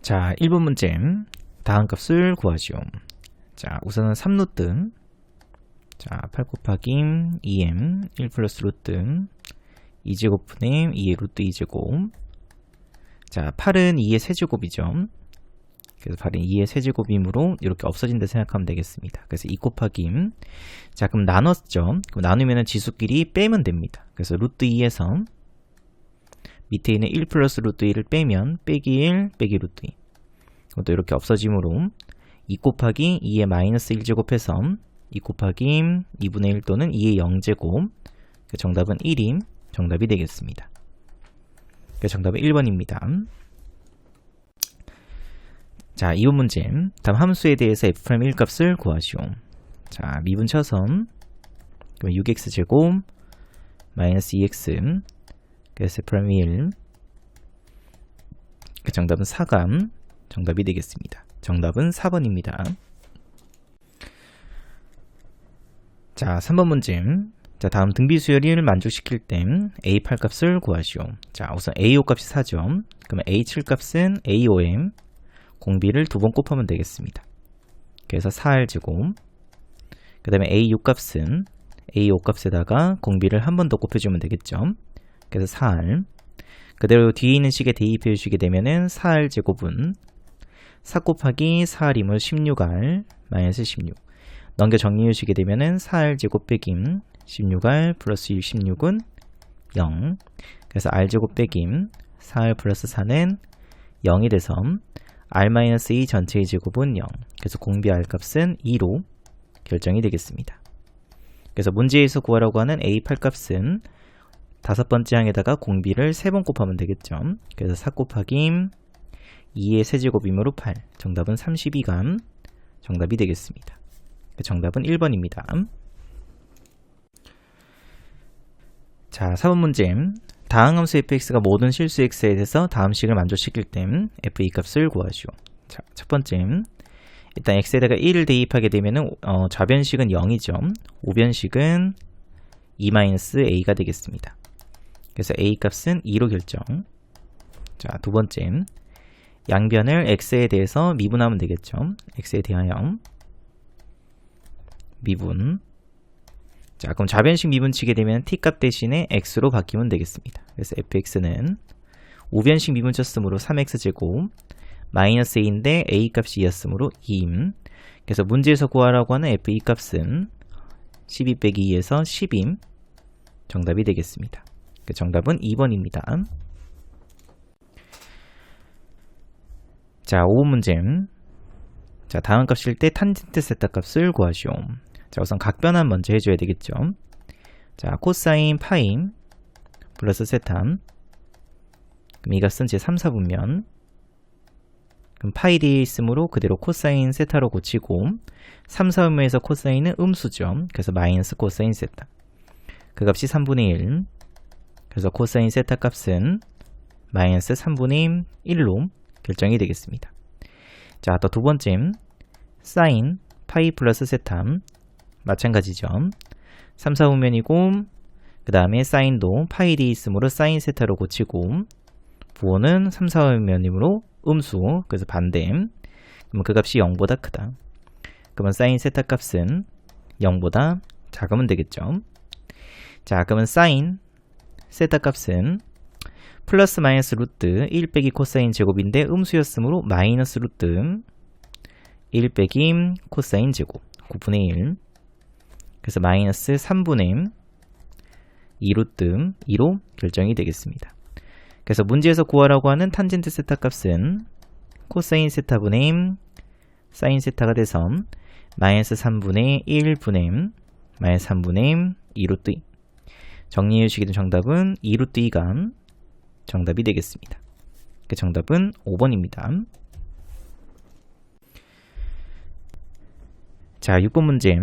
자, 1번 문제. 다음 값을 구하시오. 자, 우선은 3루트. 자, 8 곱하기 2m 1 플러스 루트 2제곱분의 2의 루트 2제곱. 자, 8은 2의 세제곱이죠. 그래서 8은 2의 세제곱이므로 이렇게 없어진다 생각하면 되겠습니다. 그래서 2 곱하기 자, 그럼 나눴죠. 그럼 나누면 지수끼리 빼면 됩니다. 그래서 루트 2에서 밑에 있는 1 플러스 루트 2를 빼면 빼기 1 빼기 루트 2. 그것도 이렇게 없어지므로 2 곱하기 2의 마이너스 1제곱해서 2 곱하기 2분의 1 또는 2의 0제곱. 정답은 1이 정답이 되겠습니다. 정답은 1번입니다. 자, 2번 문제. 다음 함수에 대해서 f'1 값을 구하시오. 자, 미분 쳐서 6x제곱 마이너스 2x 그래서 f'1 정답은 4가 정답이 되겠습니다. 정답은 4번입니다. 자, 3번 문제. 자, 다음 등비수열을 만족시킬 땐 A8 값을 구하시오. 자, 우선 A5 값이 4죠. 그러면 A7 값은 A5에 공비를 2번 곱하면 되겠습니다. 그래서 4R제곱. 그 다음에 A6 값은 A5 값에다가 공비를 한 번 더 곱해주면 되겠죠. 그래서 4R. 그대로 뒤에 있는 식에 대입해 주시게 되면은 4R제곱은 4 곱하기 4R이면 16R 마이너스 16. 넘겨 정리해 주시게 되면은 4R제곱 빼기 16R 플러스 16은 0. 그래서 R제곱 빼기 4R 플러스 4는 0이 돼서 R-2 전체의 제곱은 0. 그래서 공비 R 값은 2로 결정이 되겠습니다. 그래서 문제에서 구하라고 하는 A8 값은 5번째 항에다가 공비를 3번 곱하면 되겠죠. 그래서 4 곱하기 2의 세제곱이므로 8. 정답은 32가 정답이 되겠습니다. 정답은 1번입니다. 자, 4번 문제. 다음 함수 fx가 모든 실수 x에 대해서 다음 식을 만족시킬 땐 f2 값을 구하시오. 자, 첫 번째. 일단 x에다가 1을 대입하게 되면은 좌변식은 0이죠. 우변식은 2-a가 되겠습니다. 그래서 a 값은 2로 결정. 자, 두 번째. 양변을 x에 대해서 미분하면 되겠죠. x에 대하여 미분. 자, 그럼 좌변식 미분 치게 되면 t값 대신에 x로 바뀌면 되겠습니다. 그래서 fx는 우변식 미분 쳤으므로 3x제곱 마이너스 a인데 a 값이 2였으므로 2임. 그래서 문제에서 구하라고 하는 f2 값은 12 빼기 2에서 10임. 정답이 되겠습니다. 정답은 2번입니다. 자, 5번 문제. 자, 다음 값일 때 탄젠트 세타 값을 구하시오. 자, 우선 각변환 먼저 해줘야 되겠죠. 자, 코사인 파이 플러스 세타. 그럼 이 값은 제 3, 4분면. 그럼 파이 뒤에 있으므로 그대로 코사인 세타로 고치고 3, 4분면에서 코사인은 음수죠. 그래서 마이너스 코사인 세타. 그 값이 3분의 1. 그래서 코사인 세타 값은 마이너스 3분의 1로 결정이 되겠습니다. 자, 또 두 번째 사인 파이 플러스 세타. 마찬가지죠. 3, 4분면이고 그 다음에 사인도 파이 뒤에 있으므로 사인 세타로 고치고 부호는 3, 4분면이므로 음수. 그래서 반대. 그러면 그 값이 0보다 크다. 그러면 사인 세타 값은 0보다 작으면 되겠죠. 자, 그러면 사인 세타 값은 플러스 마이너스 루트 1 빼기 코사인 제곱인데 음수였으므로 마이너스 루트 1 빼기 코사인 제곱 9분의 1. 그래서 마이너스 3분의 2 루트 2로 결정이 되겠습니다. 그래서 문제에서 구하라고 하는 탄젠트 세타 값은 코사인 세타분의 사인 세타가 돼서 마이너스 3분의 1분의 마이너스 3분의 2 루트 2. 정리해 주시게 된 정답은 2 루트 2가 정답이 되겠습니다. 그 정답은 5번입니다. 자, 6번 문제.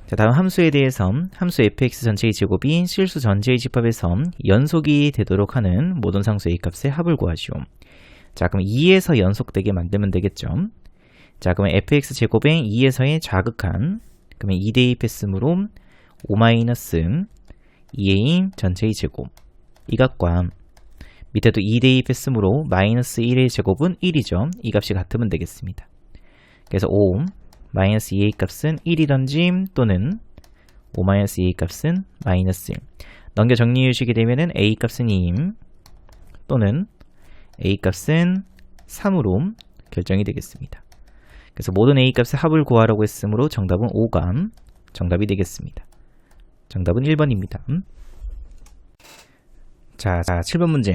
자, 다음 함수에 대해서 함수 fx 전체의 제곱이 실수 전체의 집합에서 연속이 되도록 하는 모든 상수 a 값의 합을 구하시오. 자, 그럼 2에서 연속되게 만들면 되겠죠. 자, 그러면 fx 제곱에 2에서의 자극한 그러면 2 대입했으므로 5 2a 전체의 제곱 이 값과 밑에도 2 대입했으므로 마이너스 1의 제곱은 1이죠. 이 값이 같으면 되겠습니다. 그래서 5 마이너스 2의 값은 1이던지 또는 5 마이너스 2의 값은 마이너스 1. 넘겨 정리해 주시게 되면은 a 값은 2임 또는 a 값은 3으로 결정이 되겠습니다. 그래서 모든 a 값의 합을 구하라고 했으므로 정답은 5가 정답이 되겠습니다. 정답은 1번입니다. 자, 7번 문제.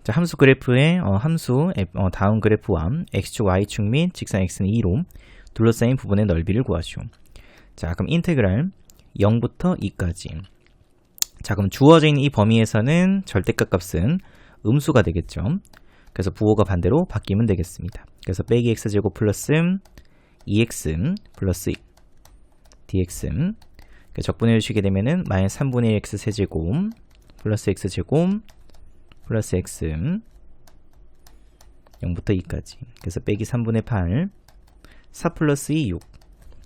자, 함수 그래프의 다음 그래프와 x축, y축 및 직선 x는 2로 둘러싸인 부분의 넓이를 구하시오. 자, 그럼 인테그랄 0부터 2까지. 자, 그럼 주어져 있는 이 범위에서는 절대값 값은 음수가 되겠죠. 그래서 부호가 반대로 바뀌면 되겠습니다. 그래서 빼기 x제곱 플러스 2x 플러스 dx. 적분해 주시게 되면은 마이너스 3분의 1 x 세제곱 플러스 x제곱 플러스 x 0부터 2까지. 그래서 빼기 3분의 8 4 플러스 2 6.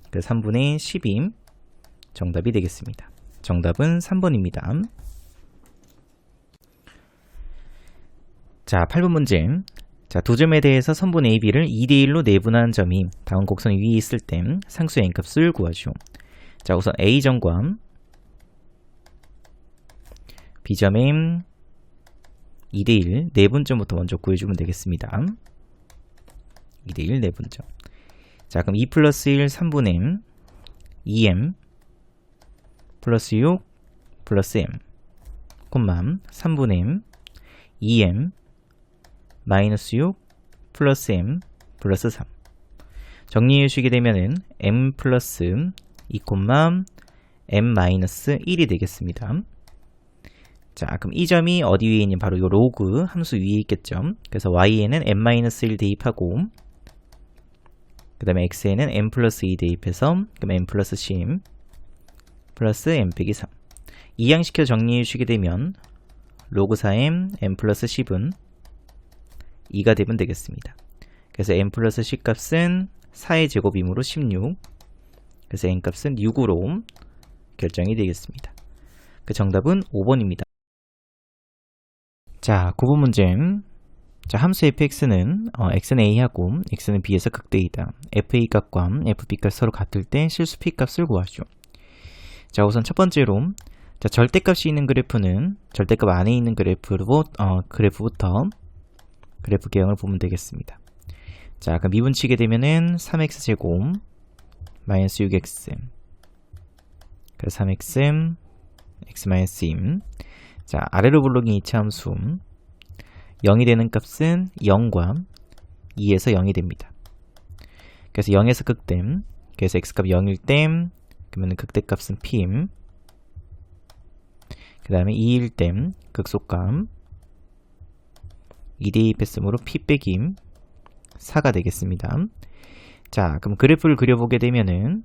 그래서 3분의 12 정답이 되겠습니다. 정답은 3번입니다. 자, 8번 문제. 자, 두 점에 대해서 선분 AB를 2대1로 내분한 점이 다음 곡선 위에 있을 때 상수의 n값을 구하시오. 자, 우선 A점과 B점의 2대1 내분점부터 먼저 구해주면 되겠습니다. 2대1 내분점. 자, 그럼 2 플러스 1 3분의 2m 플러스 6 플러스 m 콤마 3분의 2m 마이너스 6 플러스 m 플러스 3. 정리해 주시게 되면은 m 플러스 2 m 마이너스 1이 되겠습니다. 자, 그럼 이 점이 어디 위에 있는 바로 이 로그 함수 위에 있겠죠. 그래서 y에는 m-1 대입하고 그 다음에 x에는 m 플러스 2 대입해서 그럼 m 플러스 10 플러스 m 빼기 3. 이항시켜 정리해 주시게 되면 로그 4m m 플러스 10은 2가 되면 되겠습니다. 그래서 m 플러스 10 값은 4의 제곱이므로 16. 그래서 n 값은 6으로 결정이 되겠습니다. 그 정답은 5번입니다. 자, 9번 문제. 자, 함수 fx는 x는 a하고 x는 b에서 극대이다. fa 값과 fb 값 서로 같을 때 실수 p 값을 구하시오. 자, 우선 첫 번째로 자, 절대값이 있는 그래프는 절대값 안에 있는 그래프부터 그래프 개형을 보면 되겠습니다. 자, 그럼 미분치게 되면은 3x제곱 마이너스 6x 그래서 3x x 마이너스 2. 자, 아래로 불러긴 이차함수 0이 되는 값은 0과 2에서 0이 됩니다. 그래서 0에서 극댐. 그래서 x값 0일 댐 그러면 극대값은 p. 그 다음에 2일 댐 극소값 2대입했으므로 p 빼기 4가 되겠습니다. 자, 그럼 그래프를 그려보게 되면은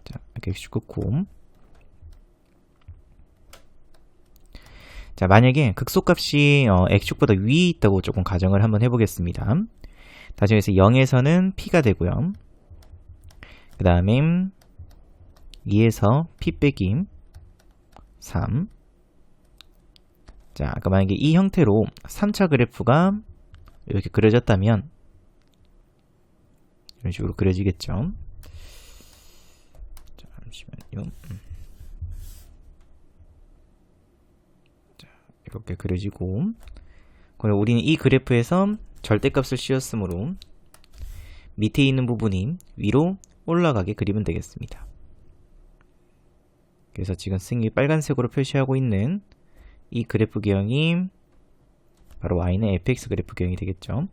자, 이렇게 긋고 자, 만약에 극소값이 x축보다 위에 있다고 조금 가정을 한번 해보겠습니다. 다시 해서 0에서는 p가 되고요. 그 다음에 2에서 p 빼기 3. 자, 아까 만약에 이 형태로 3차 그래프가 이렇게 그려졌다면 이런 식으로 그려지겠죠. 자, 잠시만요. 자, 이렇게 그려지고 그럼 우리는 이 그래프에서 절대값을 씌웠으므로 밑에 있는 부분이 위로 올라가게 그리면 되겠습니다. 그래서 지금 승이 빨간색으로 표시하고 있는 이 그래프 개형이 바로 y는 fx 그래프 개형이 되겠죠.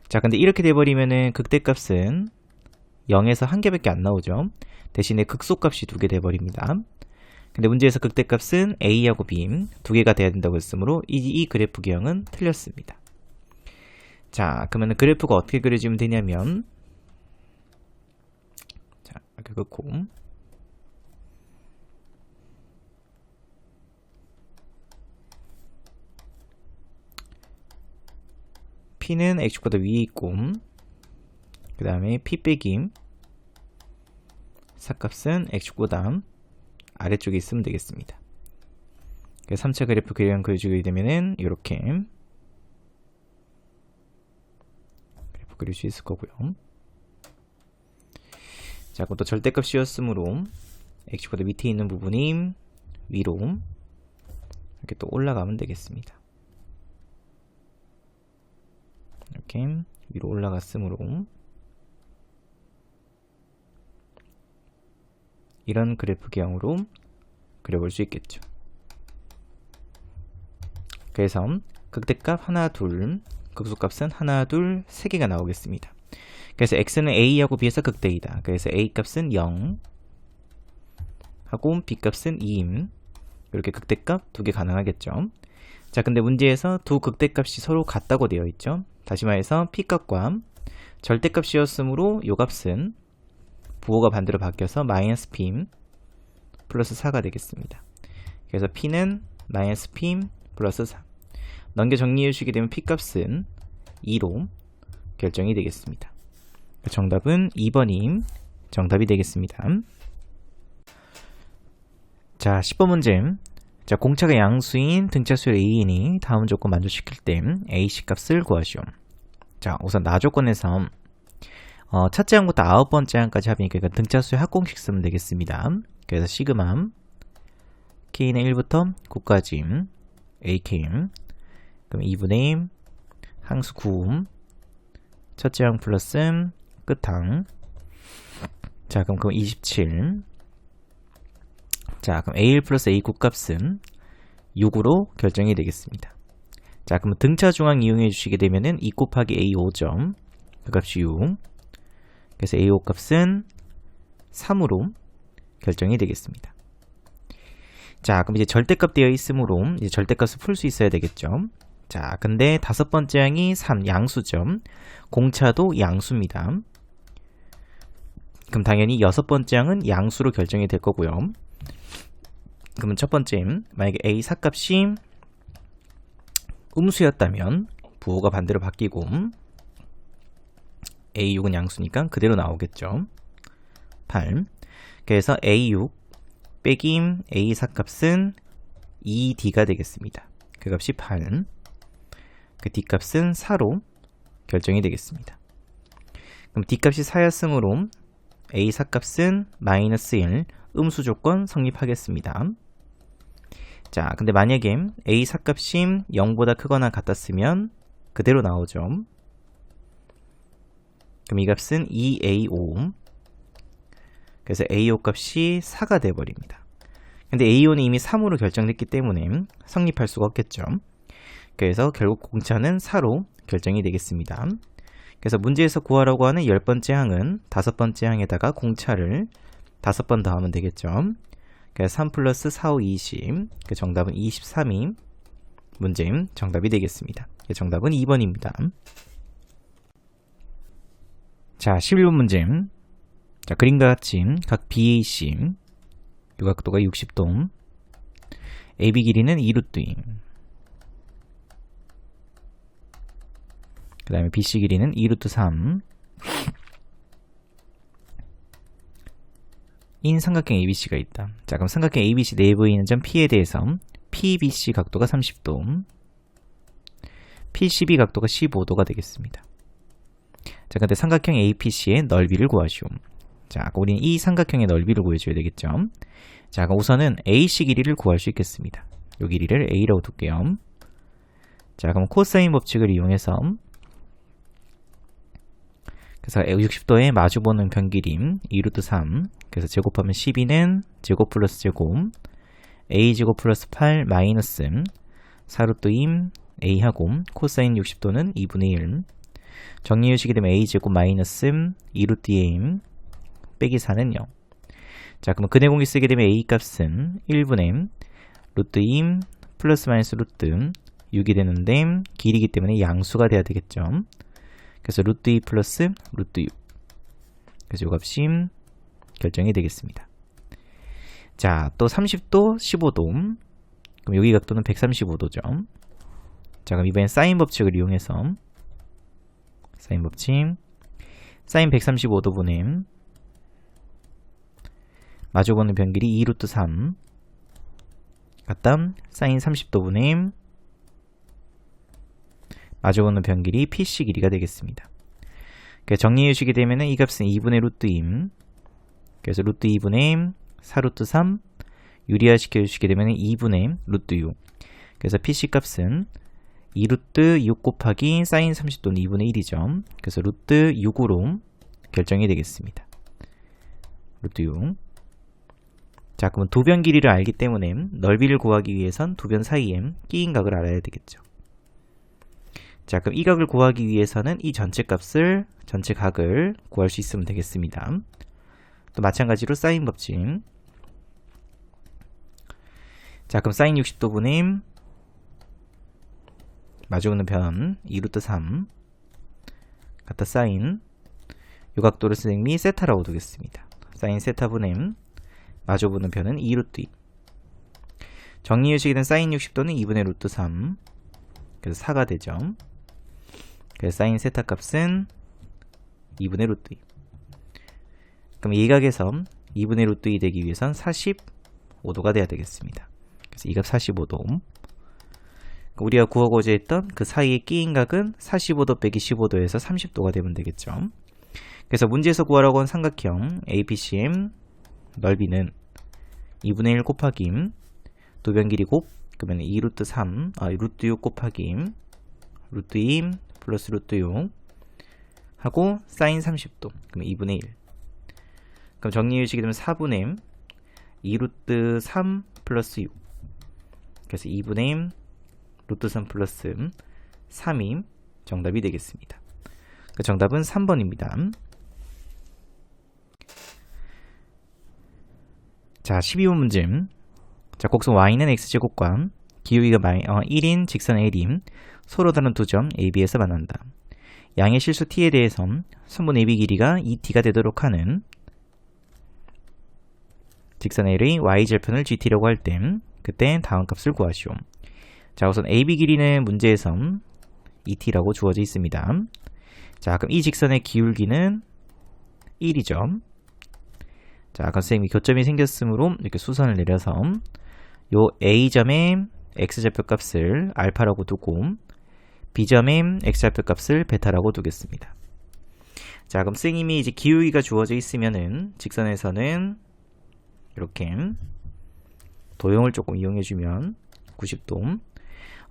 자, 근데 이렇게 돼버리면은 극대값은 0에서 1개밖에 안 나오죠. 대신에 극소값이 2개 돼버립니다. 근데 문제에서 극대값은 a하고 b 2개가 돼야 된다고 했으므로 이 그래프 개형은 틀렸습니다. 자, 그러면 그래프가 어떻게 그려지면 되냐면 자, 이렇게 긋고 p는 x축보다 위에 있고 그 다음에 p 빼기 4값은 x축보다 아래쪽에 있으면 되겠습니다. 3차 그래프 그냥 그려주게 되면은 이렇게 그래프 그릴 수 있을 거고요. 자, 그럼 또 절대값이었으므로 x보다 밑에 있는 부분이 위로 이렇게 또 올라가면 되겠습니다. 이렇게 위로 올라갔으므로 이런 그래프 기형으로 그려볼 수 있겠죠. 그래서 극대값 하나, 둘, 극소값은 하나, 둘, 3개가 나오겠습니다. 그래서 x는 a하고 b에서 극대이다. 그래서 a 값은 0 하고 b 값은 2임. 이렇게 극대값 2개 가능하겠죠. 자, 근데 문제에서 두 극대값이 서로 같다고 되어 있죠. 다시 말해서 p값과 절대값이었으므로 요 값은 부호가 반대로 바뀌어서 마이너스 p 플러스 4가 되겠습니다. 그래서 p는 마이너스 p 플러스 4. 넘겨 정리해 주시게 되면 p값은 2로 결정이 되겠습니다. 정답은 2번이 정답이 되겠습니다. 자, 10번 문제. 자, 공차가 양수인 등차수 a이니 다음 조건 만족시킬 때 ac 값을 구하시오. 자, 우선 나 조건에서 첫째 항부터 9번째 항까지 합이니까 등차수의 합공식 쓰면 되겠습니다. 그래서 시그마 k는 1부터 9까지 ak 그럼 2분의 항수 9 첫째 항 플러스 끝항. 자, 그럼 27. 자, 그럼 a1 플러스 a9 값은 6으로 결정이 되겠습니다. 자, 그럼 등차 중앙 이용해 주시게 되면은 2 곱하기 a5점 그 값이 6. 그래서 a5 값은 3으로 결정이 되겠습니다. 자, 그럼 이제 절대값 되어 있으므로 이제 절대값을 풀 수 있어야 되겠죠. 자, 근데 다섯 번째 항이 3 양수죠. 공차도 양수입니다. 그럼 당연히 여섯 번째 항은 양수로 결정이 될 거고요. 그러면 첫 번째, 만약에 a 4값이 음수였다면 부호가 반대로 바뀌고 a6은 양수니까 그대로 나오겠죠. 8. 그래서 a6 빼기 a4 값은 2d가 되겠습니다. 그 값이 8. 그 d값은 4로 결정이 되겠습니다. 그럼 d값이 4였으므로 a4 값은 마이너스 1 음수 조건 성립하겠습니다. 자, 근데 만약에 a4 값이 0보다 크거나 같았으면 그대로 나오죠. 그럼 이 값은 2a5. 그래서 a5 값이 4가 돼버립니다. 근데 a5는 이미 3으로 결정됐기 때문에 성립할 수가 없겠죠. 그래서 결국 공차는 4로 결정이 되겠습니다. 그래서 문제에서 구하라고 하는 10번째 항은 5번째 항에다가 공차를 5번 더하면 되겠죠. 그래서 3 플러스 4, 5, 20. 그 정답은 23이 문제 정답이 되겠습니다. 정답은 2번입니다. 자, 11번 문제. 자, 그림과 같이 각 BAC 유각도가 60도, AB 길이는 2루트임. 그 다음에 BC 길이는 2루트 3. 인 삼각형 ABC가 있다. 자, 그럼 삼각형 ABC 내부에 있는 점 P에 대해서 PBC 각도가 30도, PCB 각도가 15도가 되겠습니다. 자, 근데 삼각형 APC의 넓이를 구하시오. 자, 우리는 이 삼각형의 넓이를 구해줘야 되겠죠. 자, 그럼 우선은 AC 길이를 구할 수 있겠습니다. 이 길이를 A라고 둘게요. 자, 그럼 코사인 법칙을 이용해서 그래서 60도에 마주보는 변길이 2루트 3. 그래서 제곱하면 12는 제곱 플러스 제곱 a제곱 플러스 8 마이너스 4루트임 a하고 코사인 60도는 2분의 1. 정리해 주시게 되면 a제곱 마이너스 2루트 2임 빼기 4는 0. 자, 그러면 근해공식 쓰게 되면 a 값은 1분의 루트 2 플러스 마이너스 루트 6이 되는데 길이기 때문에 양수가 돼야 되겠죠. 그래서 루트 2 플러스 루트 6. 그래서 이 값이 결정이 되겠습니다. 자, 또 30도, 15도. 그럼 여기 각도는 135도죠. 자, 그럼 이번엔 사인 법칙을 이용해서 사인 법칙 사인 135도분의 마주보는 변길이 2루트 3 같다 사인 30도분의 마주보는 변 길이 PC 길이가 되겠습니다. 정리해 주시게 되면 이 값은 2분의 루트 임. 그래서 루트 2분의 4 루트 3 유리화 시켜주시게 되면 2분의 루트 6. 그래서 PC 값은 2 루트 6 곱하기 사인 30도는 2분의 1이죠. 그래서 루트 6으로 결정이 되겠습니다. 루트 6. 자, 그러면 두 변 길이를 알기 때문에 넓이를 구하기 위해선 두 변 사이에 끼인 각을 알아야 되겠죠. 자, 그럼 이 각을 구하기 위해서는 이 전체 값을, 전체 각을 구할 수 있으면 되겠습니다. 또 마찬가지로 사인 법칙. 자, 그럼 사인 60도분의 마주오는 변 2루트 3 같다 사인 요 각도를 선생님이 세타라고 두겠습니다. 사인 세타분의 마주보는 변은 2루트 2. 정리유식이 된 사인 60도는 2분의 루트 3. 그래서 4가 되죠. 그래서 사인 세타 값은 2분의 루트 2. 그럼 이 각에서 2분의 루트 2 되기 위해선 45도가 돼야 되겠습니다. 그래서 이 값 45도. 우리가 구하고자 했던 그 사이에 끼인 각은 45도 빼기 15도에서 30도가 되면 되겠죠. 그래서 문제에서 구하라고 한 삼각형 ABCM 넓이는 2분의 1 곱하기 두 변 길이 곱 그러면 2루트 3, 루트 6 곱하기 루트 2 플러스 루트 6 하고 사인 30도 그러면 2분의 1. 그럼 정리해 주시게 되면 4분의 2루트 3 플러스 6 그래서 2분의 루트 3 플러스 3이 정답이 되겠습니다. 그 정답은 3번입니다. 자, 12번 문제. 자, 곡선 y는 x제곱과 기울기가 1인 직선 L이 서로 다른 두 점 A, B에서 만난다. 양의 실수 t에 대해서 선분 AB 길이가 2t가 되도록 하는 직선 L의 y절편을 GT라고 할 때 그때 다음 값을 구하시오. 자, 우선 AB 길이는 문제에서 2t라고 주어져 있습니다. 자, 그럼 이 직선의 기울기는 1이죠. 자, 아까 선생님이 교점이 생겼으므로 이렇게 수선을 내려서 요 A점의 x좌표 값을 알파라고 두고 B점의 x좌표 값을 베타라고 두겠습니다. 자, 그럼 선생님이 이제 기울기가 주어져 있으면은 직선에서는 이렇게 도형을 조금 이용해주면 90도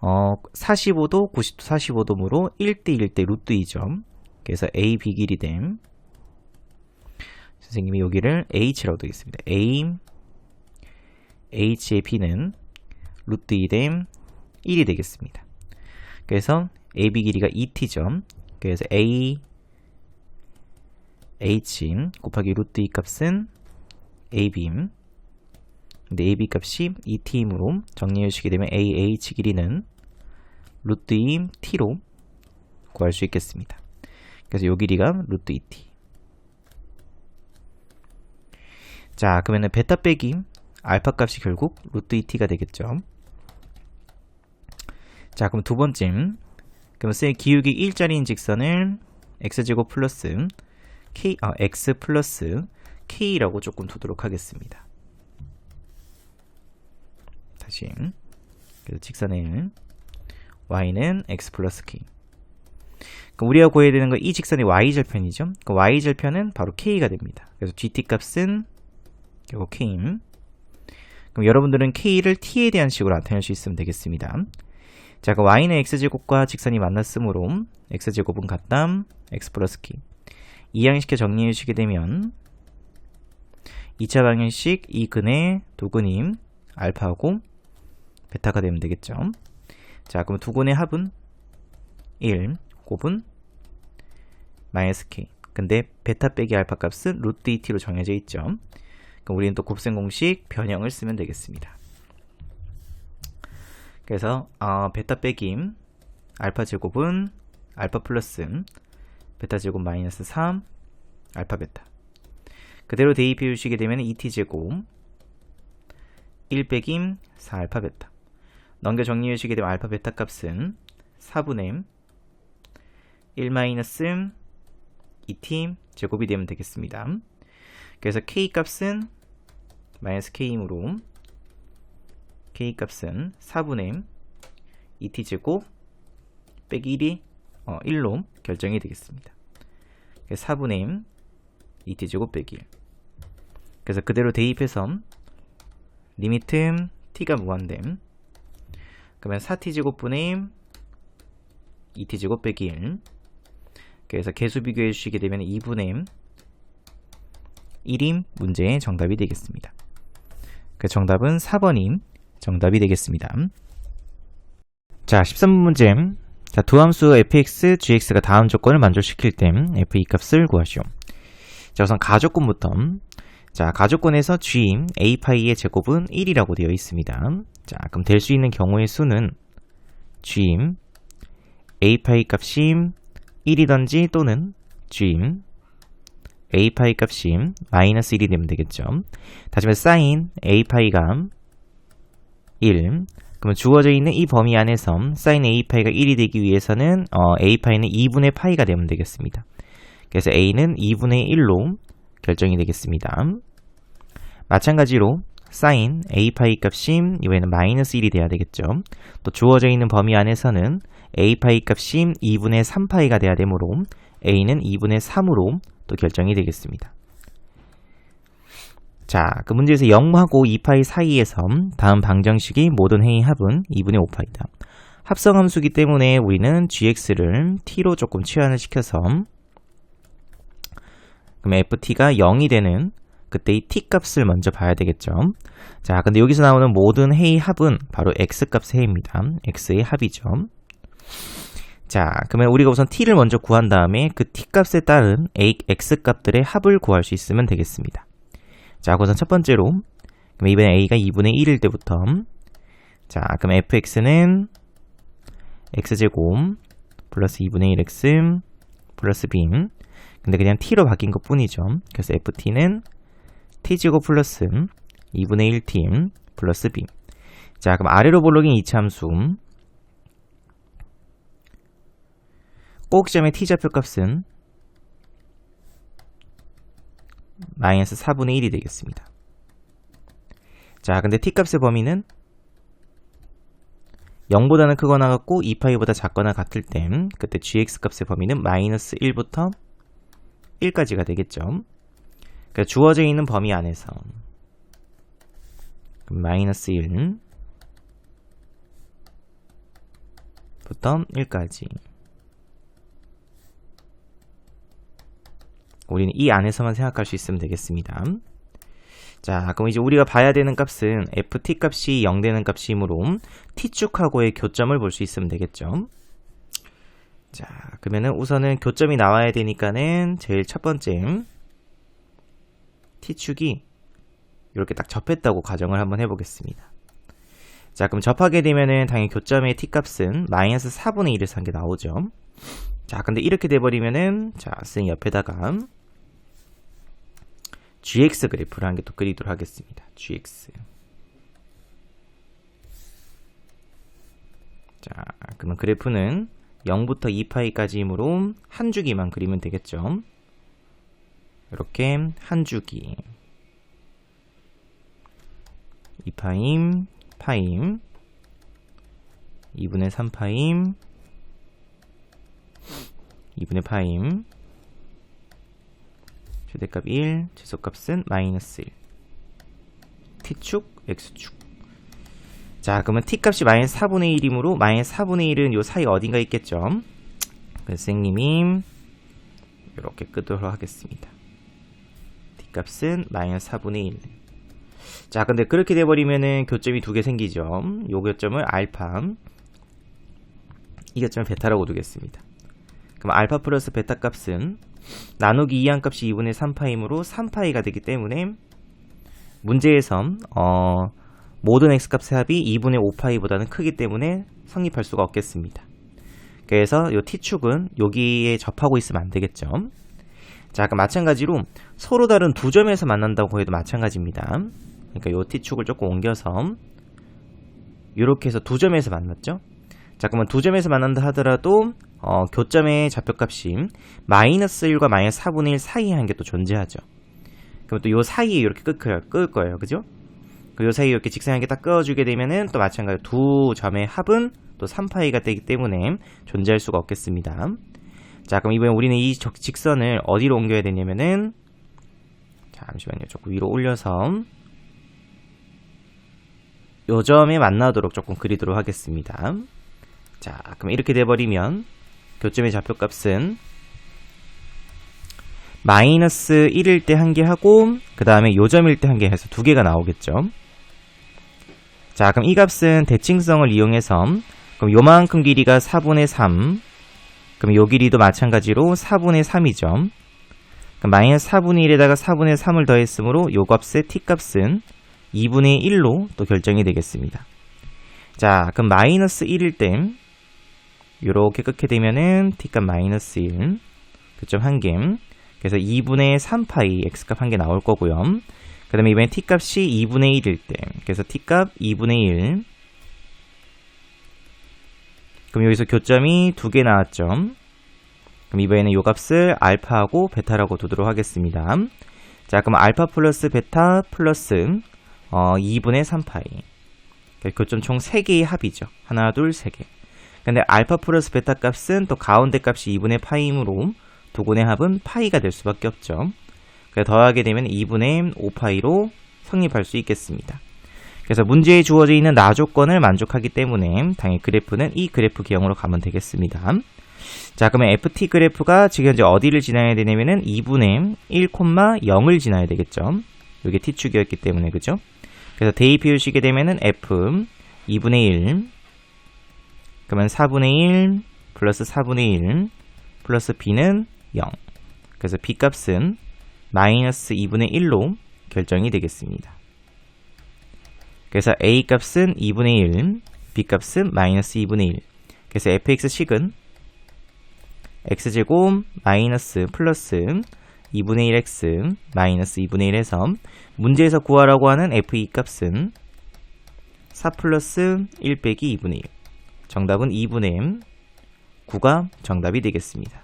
45도, 90도, 45도므로 1대 1대 루트 2점. 그래서 A, B 길이 됨. 선생님이 여기를 H라고 두겠습니다. A, H의 B는 루트 2 됨 1이 되겠습니다. 그래서 AB 길이가 2t점. 그래서 A, H 곱하기 루트 2 값은 AB. 근데 AB 값이 2t이므로 정리해 주시게 되면 AH 길이는 루트 2t로 구할 수 있겠습니다. 그래서 요 길이가 루트 2t. 자, 그러면은 베타 빼기 알파 값이 결국 루트 2t가 되겠죠. 자, 그럼 두 번째. 그럼 쌤 기울기 1짜리인 직선을 x제곱 플러스 k, x 플러스 k라고 조금 두도록 하겠습니다. 다시. 그래서 직선의 y는 x 플러스 k. 그럼 우리가 구해야 되는 건 이 직선의 y절편이죠. 그 y절편은 바로 k가 됩니다. 그래서 gt 값은 결국 k임. 그럼 여러분들은 k를 t에 대한 식으로 나타낼 수 있으면 되겠습니다. 자, 그 y는 x제곱과 직선이 만났으므로 x제곱은 같다 x 플러스 k. 이항시켜 정리해 주시게 되면 2차 방정식 이 근의 두 근이 알파하고 베타가 되면 되겠죠. 자, 그럼 두 근의 합은 1 곱은 마이너스 k. 근데 베타 빼기 알파 값은 루트 2t로 정해져 있죠. 그럼 우리는 또 곱셈 공식 변형을 쓰면 되겠습니다. 그래서 베타 빼기 알파 제곱은 알파 플러스 베타 제곱 마이너스 3 알파 베타. 그대로 대입해 주시게 되면 2t 제곱 1 빼기 4 알파 베타. 넘겨 정리해 주시게 되면 알파 베타 값은 4분의 1 마이너스 2t 제곱이 되면 되겠습니다. 그래서 k 값은 마이너스 k이므로 k값은 4분의 2t제곱 빼기 1이 1로 결정이 되겠습니다. 4분의 2t제곱 빼기 1. 그래서 그대로 대입해서 리미트 t가 무한됨. 그러면 4t제곱분의 2t제곱 빼기 1. 그래서 개수 비교해 주시게 되면 2분의 1이 문제의 정답이 되겠습니다. 그 정답은 4번이 정답이 되겠습니다. 자, 13번 문제. 자, 두 함수 fx, gx가 다음 조건을 만족시킬 때 f2 값을 구하시오. 자, 우선 가조건부터. 자, 가조건에서 g, a파이의 제곱은 1이라고 되어 있습니다. 자, 그럼 될 수 있는 경우의 수는 g, a파이 값이 1이던지 또는 g, a파이 값이 마이너스 1이 되면 되겠죠. 다시 말해 sin a파이가 1. 그러면 주어져 있는 이 범위 안에서 sin a파이가 1이 되기 위해서는 a파이는 2분의 파이가 되면 되겠습니다. 그래서 a는 2분의 1로 결정이 되겠습니다. 마찬가지로 sin a파이 값이 이번에는 마이너스 1이 돼야 되겠죠. 또 주어져 있는 범위 안에서는 a파이 값이 2분의 3파이가 돼야 되므로 a는 2분의 3으로 또 결정이 되겠습니다. 자, 그 문제에서 0하고 2파이 사이에서 다음 방정식이 모든 행의 합은 2분의 5파이다. 합성함수기 때문에 우리는 gx를 t로 조금 치환을 시켜서 그럼 ft가 0이 되는 그때 이 t 값을 먼저 봐야 되겠죠. 자, 근데 여기서 나오는 모든 해의 합은 바로 x값의 해입니다. x의 합이죠. 자, 그러면 우리가 우선 t를 먼저 구한 다음에 그 t 값에 따른 x값들의 합을 구할 수 있으면 되겠습니다. 자, 우선 첫 번째로 그럼 이번에 a가 2분의 1일 때부터 자, 그럼 fx는 x제곱 플러스 2분의 1x 플러스 b 근데 그냥 t로 바뀐 것 뿐이죠. 그래서 ft는 t제곱 플러스 2분의 1t 플러스 b. 자, 그럼 아래로 볼록인 이차함수 꼭지점의 t좌표 값은 마이너스 4분의 1이 되겠습니다. 자, 근데 t값의 범위는 0보다는 크거나 같고 2파이보다 작거나 같을 땐 그때 gx값의 범위는 마이너스 1부터 1까지가 되겠죠. 그러니까 주어져 있는 범위 안에서 마이너스 1부터 1까지 우리는 이 안에서만 생각할 수 있으면 되겠습니다. 자, 그럼 이제 우리가 봐야 되는 값은 ft 값이 0 되는 값이므로 t축하고의 교점을 볼 수 있으면 되겠죠. 자, 그러면은 우선은 교점이 나와야 되니까는 제일 첫 번째 t축이 이렇게 딱 접했다고 가정을 한번 해보겠습니다. 자, 그럼 접하게 되면은 당연히 교점의 t값은 마이너스 4분의 1에서 한 게 나오죠. 자, 근데 이렇게 돼버리면은 자, 쌤 옆에다가 gx 그래프를 한 개 또 그리도록 하겠습니다. gx. 자, 그러면 그래프는 0부터 2파이까지이므로 한 주기만 그리면 되겠죠. 이렇게 한 주기 2파임, 파임 2분의 3파임 2분의 파임 최대값 1, 최소값은 마이너스 1 t축, x축. 자, 그러면 t값이 마이너스 4분의 1이므로 마이너스 4분의 1은 요 사이 어딘가 있겠죠. 그래서 선생님이 이렇게 끄도록 하겠습니다. t값은 마이너스 4분의 1. 자, 근데 그렇게 돼버리면은 교점이 두 개 생기죠. 요 교점을 알파, 이 교점을 베타라고 두겠습니다. 그럼 알파 플러스 베타 값은 나누기 2한 값이 2분의 3파이므로 3파이가 되기 때문에 문제에서 모든 x값의 합이 2분의 5파이보다는 크기 때문에 성립할 수가 없겠습니다. 그래서 요 t축은 여기에 접하고 있으면 안 되겠죠. 자, 그럼 마찬가지로 서로 다른 두 점에서 만난다고 해도 마찬가지입니다. 그러니까 요 t축을 조금 옮겨서 이렇게 해서 두 점에서 만났죠. 자, 그러면 두 점에서 만난다 하더라도 교점의 좌표값이 마이너스 1과 마이너스 4분의 1 사이에 한 게 또 존재하죠. 그럼 또 요 사이에 이렇게 끌 거예요. 그죠? 그 요 사이에 이렇게 직선하게 딱 그어주게 되면은 또 마찬가지로 두 점의 합은 또 3파이가 되기 때문에 존재할 수가 없겠습니다. 자, 그럼 이번에 우리는 이 직선을 어디로 옮겨야 되냐면은, 잠시만요. 조금 위로 올려서 요 점에 만나도록 조금 그리도록 하겠습니다. 자, 그럼 이렇게 돼버리면 교점의 좌표값은 마이너스 1일 때 한 개 하고 그 다음에 요점일 때 한 개 해서 두 개가 나오겠죠. 자, 그럼 이 값은 대칭성을 이용해서 그럼 요만큼 길이가 4분의 3, 그럼 요 길이도 마찬가지로 4분의 3이죠. 그럼 마이너스 4분의 1에다가 4분의 3을 더했으므로 요 값의 t값은 2분의 1로 또 결정이 되겠습니다. 자, 그럼 마이너스 1일 때 요렇게 끊게 되면은 t값 마이너스 1, 교점 1개, 그래서 2분의 3파이 x값 1개 나올 거고요. 그 다음에 이번에 t값이 2분의 1일 때, 그래서 t값 2분의 1. 그럼 여기서 교점이 2개 나왔죠. 그럼 이번에는 요 값을 알파하고 베타라고 두도록 하겠습니다. 자, 그럼 알파 플러스 베타 플러스 2분의 3파이. 교점 총 3개의 합이죠. 하나, 둘, 3개. 근데 알파 플러스 베타 값은 또 가운데 값이 2분의 파이므로 두 군의 합은 파이가 될 수밖에 없죠. 그래서 더하게 되면 2분의 5파이로 성립할 수 있겠습니다. 그래서 문제에 주어져 있는 나 조건을 만족하기 때문에 당연히 그래프는 이 그래프 기형으로 가면 되겠습니다. 자, 그러면 ft 그래프가 지금 현재 어디를 지나야 되냐면은 2분의 1,0을 지나야 되겠죠. 이게 t축이었기 때문에, 그죠? 그래서 대입해주시게 되면은 f 2분의 1, 그러면 4분의 1 플러스 4분의 1 플러스 b는 0. 그래서 b 값은 마이너스 2분의 1로 결정이 되겠습니다. 그래서 a 값은 2분의 1, b 값은 마이너스 2분의 1. 그래서 fx식은 x제곱 마이너스 플러스 2분의 1x 마이너스 2분의 1에서 문제에서 구하라고 하는 f2 값은 4 플러스 1 빼기 2분의 1. 정답은 2분의 9가 정답이 되겠습니다.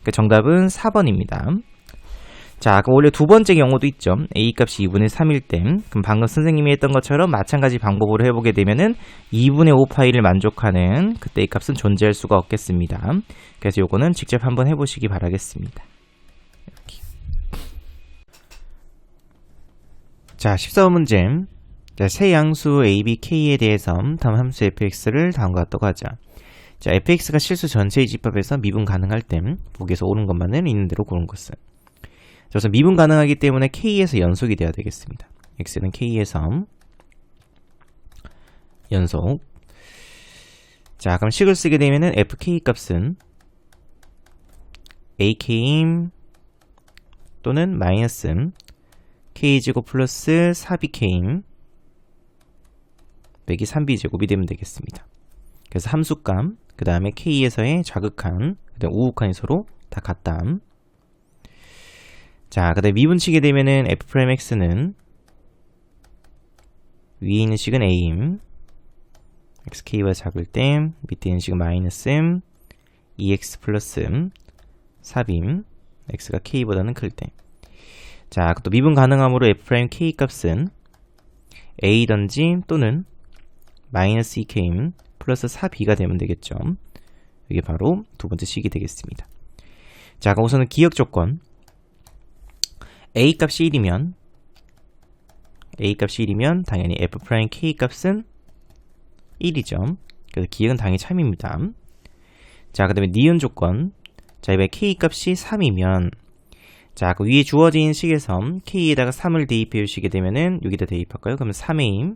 그 정답은 4번입니다. 자, 그럼 원래 두 번째 경우도 있죠. a 값이 2분의 3일 때, 그럼 방금 선생님이 했던 것처럼 마찬가지 방법으로 해보게 되면은 2분의 5파이를 만족하는 그때 이 값은 존재할 수가 없겠습니다. 그래서 요거는 직접 한번 해보시기 바라겠습니다. 이렇게. 자, 14번 문제. 자, 세 양수 a, b, k에 대해서 다음 함수 fx를 다음과 같다고 하자. 자, fx가 실수 전체의 집합에서 미분 가능할 땐 보기에서 옳은 것만은 있는 대로 고른 것은. 자, 우선 미분 가능하기 때문에 k에서 연속이 돼야 되겠습니다. x는 k에서 연속. 자, 그럼 식을 쓰게 되면은 fk 값은 ak 또는 마이너스 k제곱 플러스 4bk 빼기 3b제곱이 되면 되겠습니다. 그래서 함수값, 그 다음에 k에서의 좌극한, 그 다음에 우극한이 서로 다 같다. 자, 그 다음에 미분치게 되면은 f'x는 위에 있는 식은 a임, xk보다 작을 때 밑에 있는 식은 마이너스 2x 플러스 4임, x가 k보다는 클 때. 자, 또 미분 가능함으로 f'k 값은 a든지 또는 마이너스 2k임 플러스 4b가 되면 되겠죠. 이게 바로 두 번째 식이 되겠습니다. 자, 그럼 우선은 기억 조건. a 값이 1이면 당연히 f'k 값은 1이죠. 그래서 기억은 당연히 참입니다. 자, 그 다음에 니은 조건. 자, 이번에 k 값이 3이면 자, 그 위에 주어진 식에서 k에다가 3을 대입해 주시게 되면은 여기다 대입할까요? 그러면 3a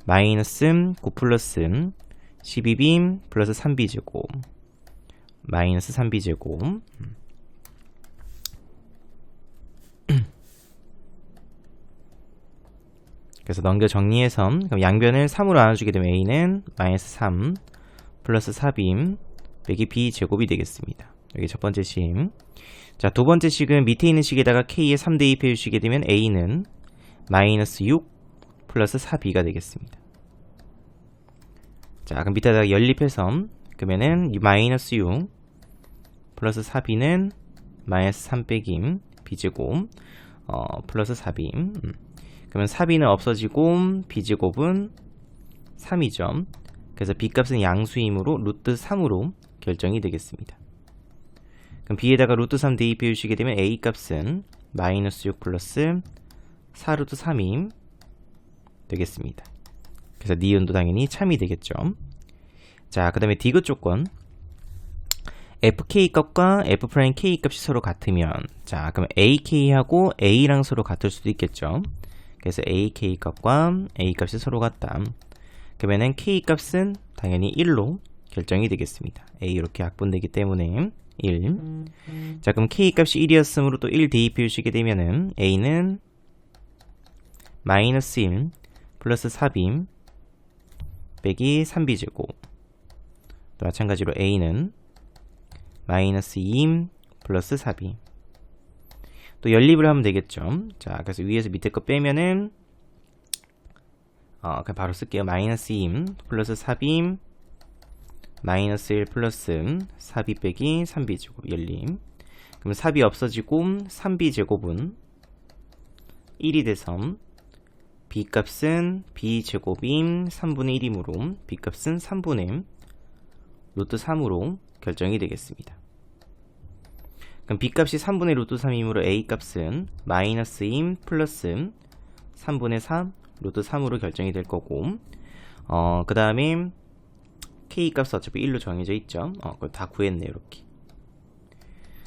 마이너스 9 플러스 12b 플러스 3b제곱 마이너스 3b제곱. 그래서 넘겨 정리해서 그럼 양변을 3으로 나눠주게 되면 a는 마이너스 3 플러스 4b 빼기 b제곱이 되겠습니다. 여기 첫 번째 식. 자, 두 번째 식은 밑에 있는 식에다가 k에 3 대입해 주시게 되면 a는 마이너스 6 플러스 4b가 되겠습니다. 자, 그럼 밑에다가 연립해서 그러면은 마이너스 6 플러스 4b는 마이너스 3 빼기 b제곱 플러스 4b. 그러면 4b는 없어지고 b제곱은 3이죠. 그래서 b값은 양수이므로 루트 3으로 결정이 되겠습니다. 그럼 b에다가 루트 3 대입해 주시게 되면 a 값은 마이너스 6 플러스 4 루트 3이 되겠습니다. 그래서 니은도 당연히 참이 되겠죠. 자, 그 다음에 디귿 조건. fk 값과 f'k 값이 서로 같으면, 자, 그럼 ak하고 a랑 서로 같을 수도 있겠죠. 그래서 ak 값과 a 값이 서로 같다. 그러면은 k 값은 당연히 1로 결정이 되겠습니다. a 이렇게 약분되기 때문에 1. 자, 그럼 k 값이 1이었으므로 또 1 대입해 주시게 되면은 a는 마이너스 1 플러스 4b 빼기 3b 제곱. 또 마찬가지로 a는 마이너스 2 플러스 4b. 또 연립을 하면 되겠죠. 자, 그래서 위에서 밑에 거 빼면은 그냥 바로 쓸게요. 마이너스 2 플러스 4b 마이너스 1 플러스 4b 빼기 3b 제곱 연립. 그럼 4b 없어지고 3b 제곱은 1이 돼서 b 값은 b 제곱이 3분의 1이므로 b 값은 3분의 루트 3으로 결정이 되겠습니다. 그럼 b 값이 3분의 루트 3이므로 a 값은 마이너스 2 플러스 3분의 4 루트 3으로 결정이 될 거고, 그 다음에 k 값은 어차피 1로 정해져 있죠. 그거 다 구했네 이렇게.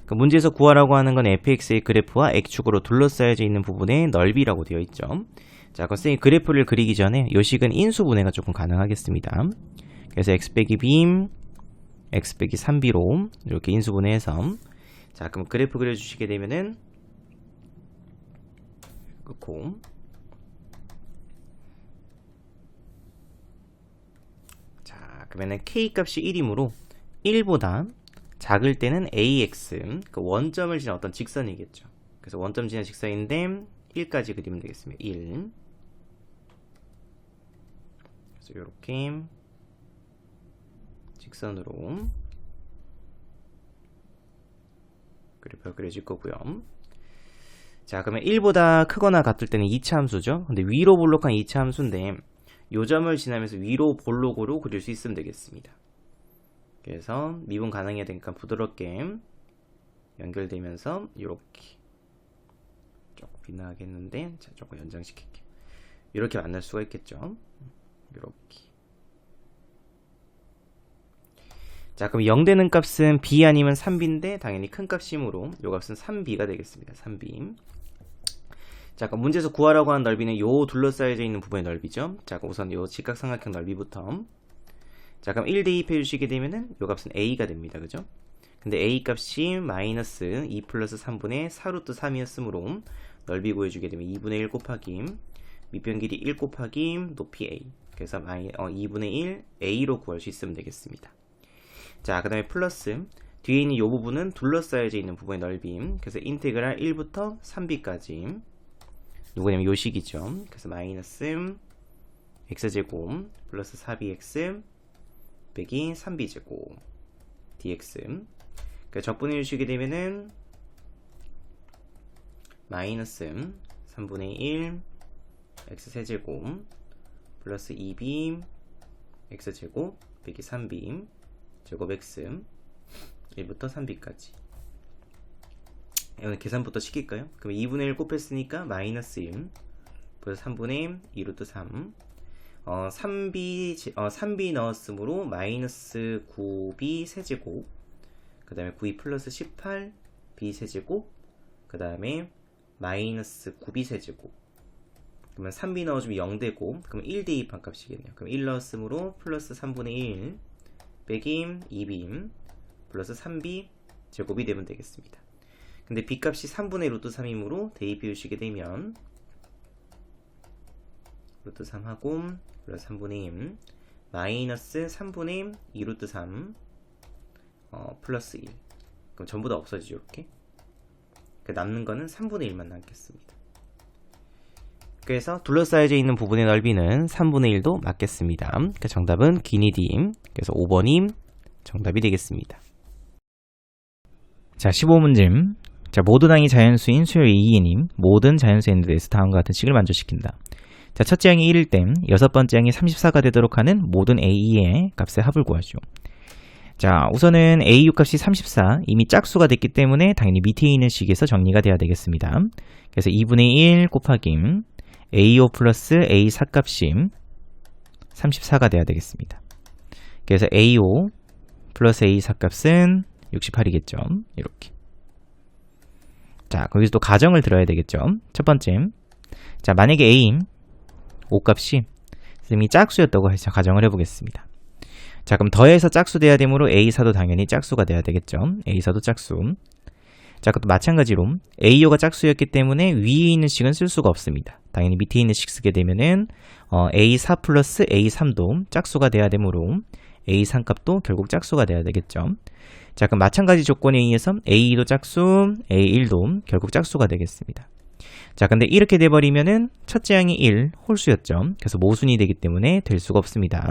그 문제에서 구하라고 하는 건 fx의 그래프와 x축으로 둘러싸여져 있는 부분의 넓이라고 되어 있죠. 자, 그럼 선생님 그래프를 그리기 전에 요식은 인수분해가 조금 가능하겠습니다. 그래서 x 빼기 b, x 빼기 3b로 이렇게 인수분해해서, 자, 그럼 그래프 그려주시게 되면은 끊고, 자, 그러면은 k 값이 1이므로 1보다 작을 때는 ax, 그 원점을 지난 어떤 직선이겠죠. 그래서 원점 지난 직선인데 1까지 그리면 되겠습니다. 1. 그래서 이렇게 직선으로 그래프가 그려질 거고요. 자, 그러면 1보다 크거나 같을 때는 2차 함수죠. 근데 위로 볼록한 2차 함수인데 요 점을 지나면서 위로 볼록으로 그릴 수 있으면 되겠습니다. 그래서 미분 가능해야 되니까 부드럽게 연결되면서 이렇게 조금 빗나가겠는데, 자, 조금 연장시킬게요. 이렇게 만날 수가 있겠죠. 이렇게. 자, 그럼 0 되는 값은 b 아니면 3b인데 당연히 큰 값이므로 요 값은 3b가 되겠습니다. 3b. 자, 그럼 문제에서 구하라고 하는 넓이는 요 둘러싸여져 있는 부분의 넓이죠. 자, 그럼 우선 요 직각삼각형 넓이부터. 자, 그럼 1 대입해 주시게 되면은 요 값은 a가 됩니다. 그죠? 근데 a 값이 마이너스 2 플러스 3분의 4 루트 3이었으므로 넓이 구해주게 되면 2분의 1 곱하기 밑변 길이 1 곱하기 높이 a. 그래서 2분의 1 a로 구할 수 있으면 되겠습니다. 자, 그 다음에 플러스 뒤에 있는 이 부분은 둘러싸여져 있는 부분의 넓이. 그래서 인테그랄 1부터 3b까지 누구냐면 요 식이죠. 그래서 마이너스 x제곱 플러스 4bx 빼기 3b제곱 dx. 그러니까 적분해 주시게 되면은 마이너스 3분의 1 x세제곱 플러스 2b x제곱 빼기 3b 제곱 x 1부터 3b까지. 이거는 계산부터 시킬까요? 그럼 2분의 1 곱했으니까 마이너스 1 플러스 3분의 2 루트 3 3b 넣었으므로 마이너스 9b 세제곱, 그 다음에 9b 플러스 18b 세제곱, 그 다음에 마이너스 9b 세제곱. 그러면 3b 넣어주면 0 되고, 그럼 1 대입한 값이겠네요. 그럼 1 넣었으므로 플러스 3분의 1 빼기 2b 플러스 3b 제곱이 되면 되겠습니다. 근데 b 값이 3분의 루트 3이므로 대입해 주시게 되면 루트 3하고 플러스 3분의 1 마이너스 3분의 2 루트 3 플러스 1. 그럼 전부 다 없어지죠. 이렇게. 남는 거는 3분의 1만 남겠습니다. 그래서 둘러싸여져 있는 부분의 넓이는 3분의 1도 맞겠습니다. 그 정답은 기니 D. 그래서 5번이 정답이 되겠습니다. 자, 15문제. 자, 모든 항이 자연수인 수열 2이님 모든 자연수 n에 대해서 다음과 같은 식을 만족시킨다. 자, 첫째 항이 1일 땐 여섯 번째 항이 34가 되도록 하는 모든 a2의 값의 합을 구하죠. 자, 우선은 a6 값이 34 이미 짝수가 됐기 때문에 당연히 밑에 있는 식에서 정리가 돼야 되겠습니다. 그래서 2분의 1 곱하기 a5 플러스 a4 값이 34가 돼야 되겠습니다. 그래서 a5 플러스 a4 값은 68이겠죠. 이렇게. 자, 거기서 또 가정을 들어야 되겠죠. 첫 번째. 자, 만약에 a 5값이 선생님이 짝수였다고 해서 가정을 해보겠습니다. 자, 그럼 더해서 짝수 돼야 되므로 a4도 당연히 짝수가 돼야 되겠죠. a4도 짝수. 자, 그것도 마찬가지로 a5가 짝수였기 때문에 위에 있는 식은 쓸 수가 없습니다. 당연히 밑에 있는 식 쓰게 되면은 a4 플러스 a3도 짝수가 돼야 되므로 a3 값도 결국 짝수가 돼야 되겠죠. 자, 그럼 마찬가지 조건에 의해서 a2도 짝수, a1도 결국 짝수가 되겠습니다. 자, 근데 이렇게 돼버리면은 첫째 항이 1 홀수였죠. 그래서 모순이 되기 때문에 될 수가 없습니다.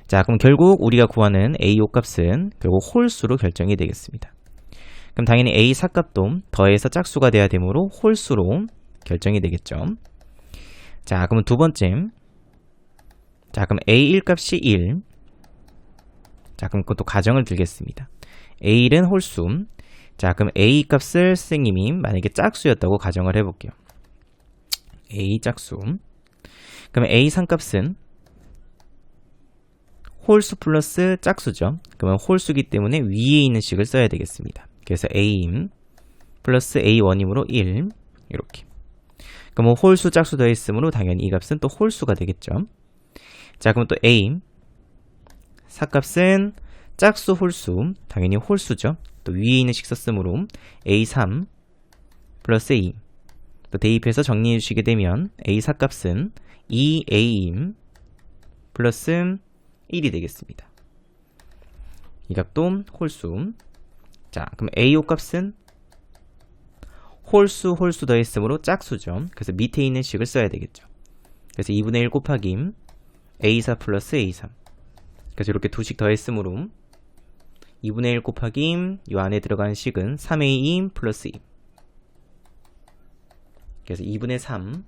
자, 그럼 결국 우리가 구하는 a5 값은 결국 홀수로 결정이 되겠습니다. 그럼 당연히 a4 값도 더해서 짝수가 돼야 되므로 홀수로 결정이 되겠죠. 자, 그러면 두 번째. 자, 그럼 a1 값이 1. 자, 그럼 그것도 가정을 들겠습니다. a1은 홀수. 자, 그럼 a 값을 선생님이 만약에 짝수였다고 가정을 해볼게요. a 짝수. 그러면 a3 값은 홀수 플러스 짝수죠. 그러면 홀수기 때문에 위에 있는 식을 써야 되겠습니다. 그래서 a 플러스 a1이므로 1 이렇게. 그럼 홀수 짝수 더했으므로 당연히 이 값은 또 홀수가 되겠죠. 자, 그럼 또 a 4값은 짝수 홀수 당연히 홀수죠. 또 위에 있는 식 썼으므로 a3 플러스 a 또 대입해서 정리해 주시게 되면 a4 값은 2a 플러스 1이 되겠습니다. 이 값도 홀수. 자, 그럼 a5 값은 홀수 더했으므로 짝수죠. 그래서 밑에 있는 식을 써야 되겠죠. 그래서 2분의 1 곱하기 a4 플러스 a3. 그래서 이렇게 두 식 더했으므로 2분의 1 곱하기 이 안에 들어가는 식은 3a 플러스 2. 그래서 2분의 3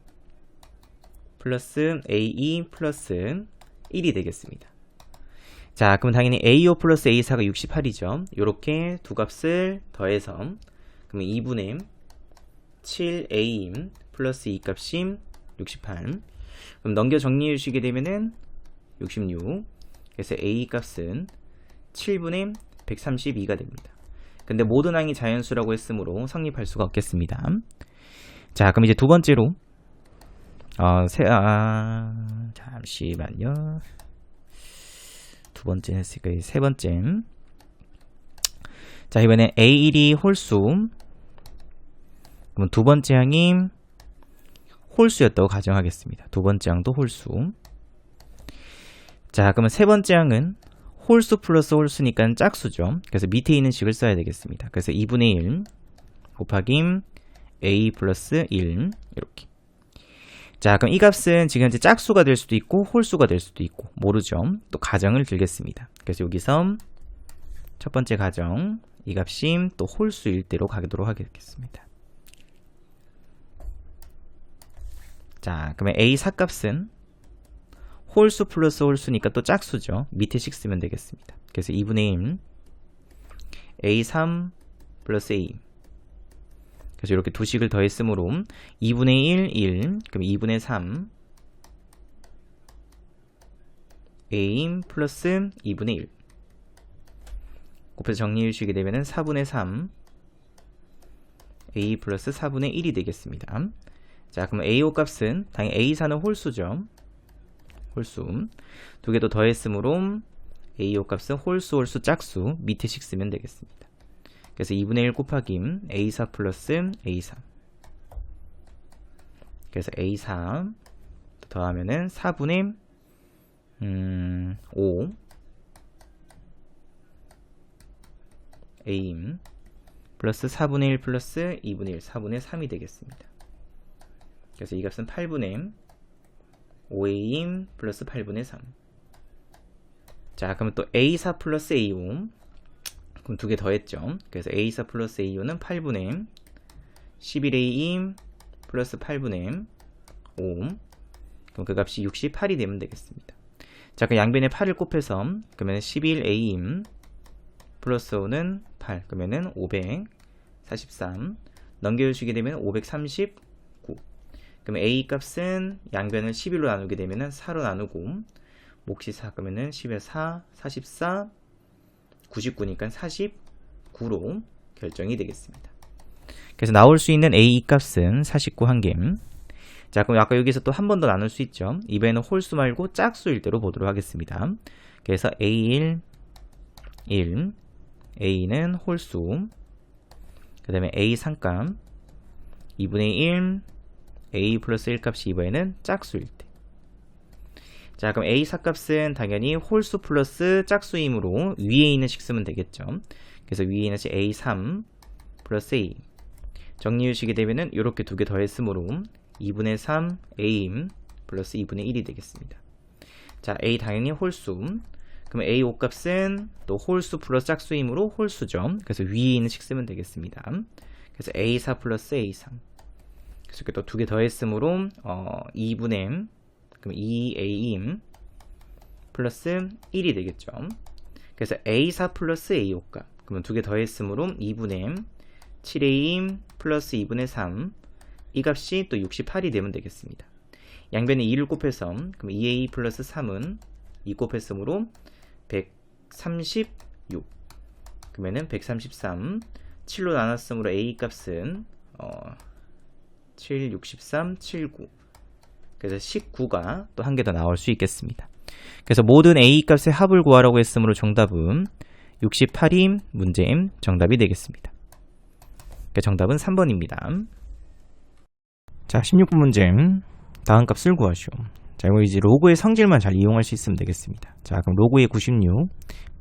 플러스 a2 플러스 1이 되겠습니다. 자, 그럼 당연히 a5 플러스 a4가 68이죠. 이렇게 두 값을 더해서 그러면 2분의 7a 플러스 2 값이 68. 그럼 넘겨 정리해 주시게 되면은 66. 그래서 a 값은 7분의 132가 됩니다. 근데 모든 항이 자연수라고 했으므로 성립할 수가 없겠습니다. 자, 그럼 이제 두 번째로 잠시만요. 두 번째 했으니까 세 번째. 자, 이번엔 a1이 홀수. 그럼 두 번째 항이 홀수였다고 가정하겠습니다. 두 번째 항도 홀수. 자, 그러면 세 번째 항은 홀수 플러스 홀수니까 짝수죠. 그래서 밑에 있는 식을 써야 되겠습니다. 그래서 2분의 1 곱하기 a 플러스 1 이렇게. 자, 그럼 이 값은 지금 현재 짝수가 될 수도 있고 홀수가 될 수도 있고 모르죠. 또 가정을 들겠습니다. 그래서 여기서 첫 번째 가정 이 값이 또 홀수일 대로 가도록 하겠습니다. 자, 그러면 a4 값은 홀수 플러스 홀수니까 또 짝수죠. 밑에 식 쓰면 되겠습니다. 그래서 2분의 1 a3 플러스 a. 그래서 이렇게 두 식을 더했으므로 2분의 1 그럼 2분의 3 a 플러스 2분의 1 곱해서 정리해 주시게 되면 4분의 3 a 플러스 4분의 1이 되겠습니다. 자, 그럼 a5 값은 당연히 a4는 홀수죠. 홀수. 두 개 더 더했으므로 a5 값은 홀수 짝수 밑에 식 쓰면 되겠습니다. 그래서 2분의 1 곱하기 a4 플러스 a3. 그래서 a4 더하면은 4분의 5 a 플러스 4분의 1 플러스 2분의 1 4분의 3이 되겠습니다. 그래서 이 값은 8분의 5a 플러스 8분의 3. 자, 그러면 또 a4 플러스 a5 그럼 두 개 더했죠. 그래서 A4 플러스 A5는 8분의 11A2 플러스 8분의 5. 그럼 그 값이 68이 되면 되겠습니다. 자, 그 양변에 8을 곱해서 그러면 11A 플러스 5는 8. 그러면은 543. 넘겨주시게 되면 539. 그러면 A 값은 양변을 11로 나누게 되면은 4로 나누고 몫이 4. 그러면은 10에 4, 44, 99니까 49로 결정이 되겠습니다. 그래서 나올 수 있는 A 값은 49 한 개. 자, 그럼 아까 여기서 또 한 번 더 나눌 수 있죠. 이번에는 홀수 말고 짝수일 대로 보도록 하겠습니다. 그래서 A1, 1, A는 홀수, 그 다음에 A 3값, 2분의 1, A 플러스 1 값이 이번에는 짝수일 때. 자, 그럼 A 4값은 당연히 홀수 플러스 짝수이므로 위에 있는 식 쓰면 되겠죠. 그래서 위에 있는 식 A3 플러스 A. 정리해주시게 되면은 이렇게 두 개 더했으므로 2분의 3 A 플러스 2분의 1이 되겠습니다. 자, A 당연히 홀수. 그럼 A 5값은 또 홀수 플러스 짝수이므로 홀수죠. 그래서 위에 있는 식 쓰면 되겠습니다. 그래서 A4 플러스 A3. 그래서 이렇게 또 두 개 더했으므로 2분의 그럼 2A 플러스 1이 되겠죠. 그래서 A4 플러스 A5값. 그러면 두 개 더했으므로 2분의 7A 플러스 2분의 3. 이 값이 또 68이 되면 되겠습니다. 양변에 2를 곱해서 그럼 2A 플러스 3은 2 곱했으므로 136. 그러면은 133. 7로 나눴으므로 A 값은 7, 63, 79. 그래서 19가 또 한 개 더 나올 수 있겠습니다. 그래서 모든 A 값의 합을 구하라고 했으므로 정답은 68이 문제의 정답이 되겠습니다. 그러니까 정답은 3번입니다. 자, 16번 문제. 다음 값을 구하시오. 자, 이거 이제 로그의 성질만 잘 이용할 수 있으면 되겠습니다. 자, 그럼 로그의 96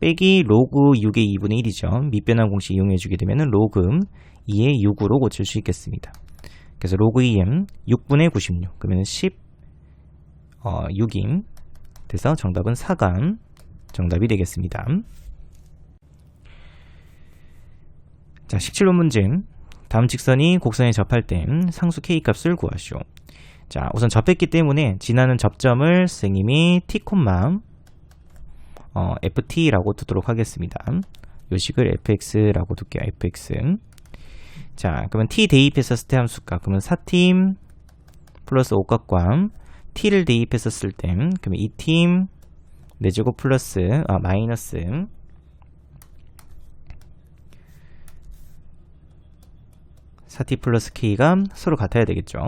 빼기 로그 6의 2분의 1이죠. 밑변환 공식 이용해 주게 되면 로그 2의 6으로 고칠 수 있겠습니다. 그래서 로그 2m 6분의 96 그러면 6임 그래서 정답은 4가 정답이 되겠습니다. 자, 17번 문제. 다음 직선이 곡선에 접할 때 상수 K 값을 구하시오. 자, 우선 접했기 때문에 지나는 접점을 선생님이 T, FT라고 두도록 하겠습니다. 요 식을 FX라고 둘게요. FX. 자, 그러면 T 대입했었을 때 함수값. 그러면 4팀 플러스 5값과 T를 대입했었을 때 그러면 2팀 4제곱 플러스 마이너스 4t 플러스 k가 서로 같아야 되겠죠.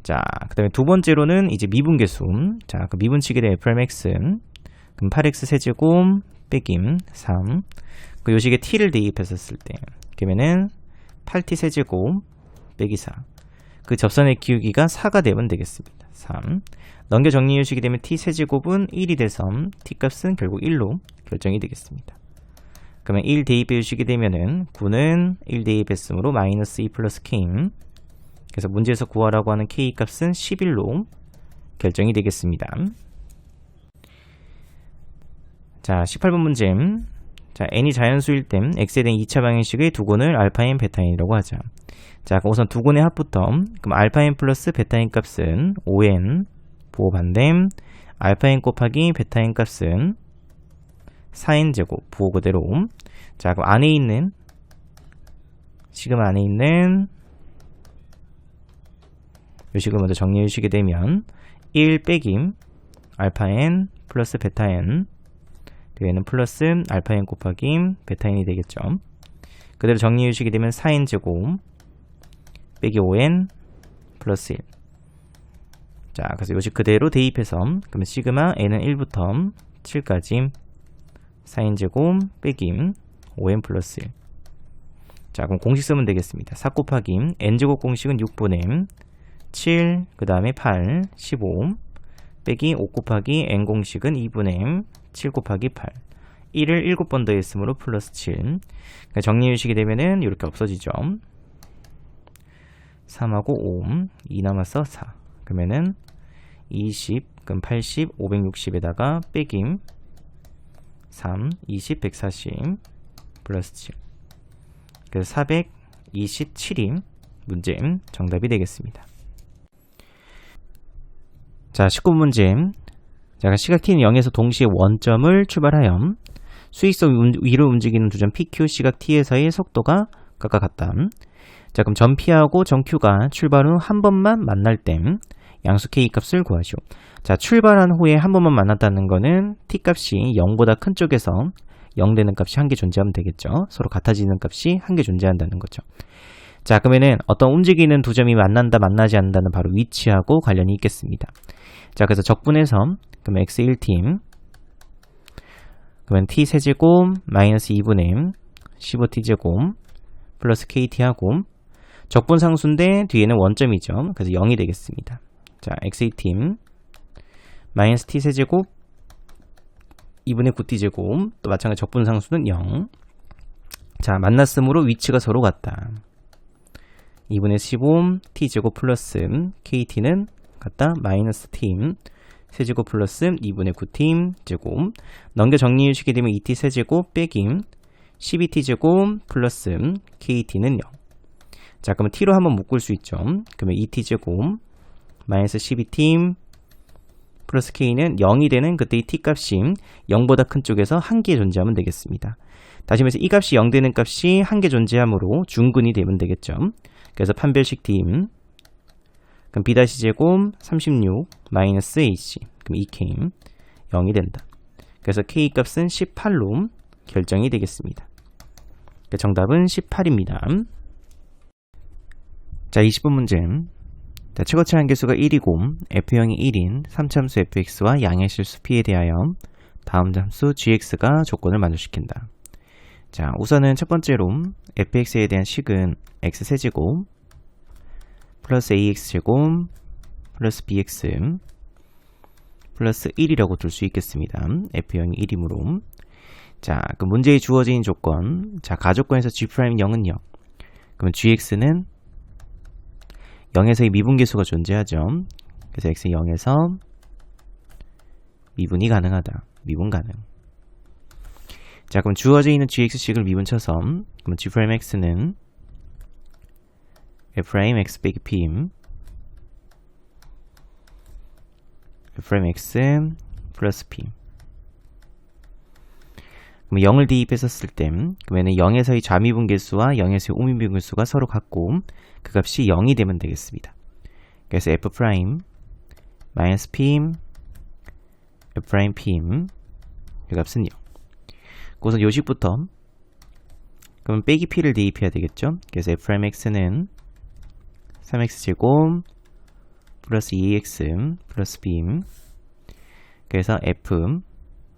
자, 그 다음에 두 번째로는 이제 미분계수. 자, 그 미분치게 된 fmx. 그럼 8x 세제곱 빼김 3. 그 요식에 t를 대입했었을 때. 그러면은 8t 세제곱 빼기 4. 그 접선의 기울기가 4가 되면 되겠습니다. 3. 넘겨 정리해 주시게 되면 t 세제곱은 1이 돼서 t 값은 결국 1로 결정이 되겠습니다. 그러면 1 대입해 주시게 되면은 9는 1 대입했으므로 마이너스 2 플러스 k. 그래서 문제에서 구하라고 하는 k 값은 11로 결정이 되겠습니다. 자, 18번 문제. 자, n이 자연수일 땐 x에 대한 2차 방정식의 두근을 알파n, 베타n이라고 하자. 자, 그럼 우선 두근의 합부터. 그럼 알파n 플러스 베타n 값은 5n 부호 반댐 알파n 곱하기 베타n 값은 4n 제곱 부호 그대로. 자, 그럼 안에 있는 시그마 안에 있는 이 식을 먼저 정리해 주시게 되면 1 빼기 알파 n 플러스 베타 n 뒤에는 플러스 알파 n 곱하기 베타 n이 되겠죠. 그대로 정리해 주시게 되면 4n 제곱 빼기 5n 플러스 1. 자, 그래서 요식 그대로 대입해서 그러면 시그마 n은 1부터 7까지 4n 제곱 빼기 5n 플러스 1. 자, 그럼 공식 쓰면 되겠습니다. 4 곱하기 n제곱 공식은 6분의 7, 그 다음에 8, 15 빼기 5 곱하기 n 공식은 2분의 7 곱하기 8. 1을 7번 더했으므로 플러스 7. 그러니까 정리해 주시게 되면은 이렇게 없어지죠. 3하고 5, 2 남아서 4. 그러면은 20, 그럼 80, 560에다가 빼기 3, 20, 140 플러스 7. 그래서 427이 문제 정답이 되겠습니다. 자, 19문제. 자, 시각 t는 0에서 동시에 원점을 출발하여 수익선 위로 움직이는 두 점 PQ, 시각 t에서의 속도가 각각 같다. 자, 그럼 점 P하고 점 Q가 출발 후 한 번만 만날 땐 양수 K 값을 구하시오. 자, 출발한 후에 한 번만 만났다는 거는 T 값이 0보다 큰 쪽에서 0 되는 값이 한 개 존재하면 되겠죠. 서로 같아지는 값이 한 개 존재한다는 거죠. 자, 그러면은 어떤 움직이는 두 점이 만난다, 만나지 않는다는 바로 위치하고 관련이 있겠습니다. 자, 그래서 적분해서 그러면 x1t 그러면 t 세제곱 마이너스 2분의 15t제곱 플러스 kt하고 적분상수인데 뒤에는 원점이죠. 그래서 0이 되겠습니다. 자, x2t 마이너스 t 세제곱 2분의 9t제곱 또 마찬가지 적분상수는 0. 자, 만났으므로 위치가 서로 같다. 2분의 15 t제곱 플러스 kt는 같다. 마이너스 t 세제곱 플러스 2분의 9t 제곱 넘겨 정리해주게 되면 2t 세제곱 빼기 12t제곱 플러스 kt는 0. 자, 그러면 t로 한번 묶을 수 있죠. 그러면 2t제곱 마이너스 12t 플러스 k는 0이 되는 그때 이 t값이 0보다 큰 쪽에서 한 개 존재하면 되겠습니다. 다시 말해서 이 값이 0 되는 값이 한 개 존재하므로 중근이 되면 되겠죠. 그래서 판별식 t 그럼 b-제곱 36 마이너스 ac 그럼 2k 0이 된다. 그래서 k 값은 18로 결정이 되겠습니다. 정답은 18입니다. 자, 20번 문제. 자, 최고치 한계수가 1이고 f형이 1인 3참수 fx와 양의 실수 p에 대하여 다음 함수 gx가 조건을 만족시킨다. 자, 우선은 첫 번째로 fx에 대한 식은 x세제곱 플러스 ax제곱 플러스 bx 플러스 1이라고 둘 수 있겠습니다. f형이 1이므로. 자, 그 문제에 주어진 조건. 자, 가조건에서 g'0은 0. 그러면 gx는 0에서의 미분계수가 존재하죠. 그래서 x는 0에서 미분이 가능하다. 미분 가능. 자, 그럼 주어져 있는 gx식을 미분쳐서 그러면 g'x는 f'x 빼기 p f'x 플러스 p 그럼 0을 대입했었을 때 그러면 0에서의 좌미분계수와 0에서의 우미분계수가 서로 같고 그 값이 0이 되면 되겠습니다. 그래서 f' 마이너스 p f' p 이 값은 0. 우선 요식부터 그러면 빼기 p를 대입해야 되겠죠. 그래서 f'x는 3x제곱 플러스 2x 플러스 b 그래서 f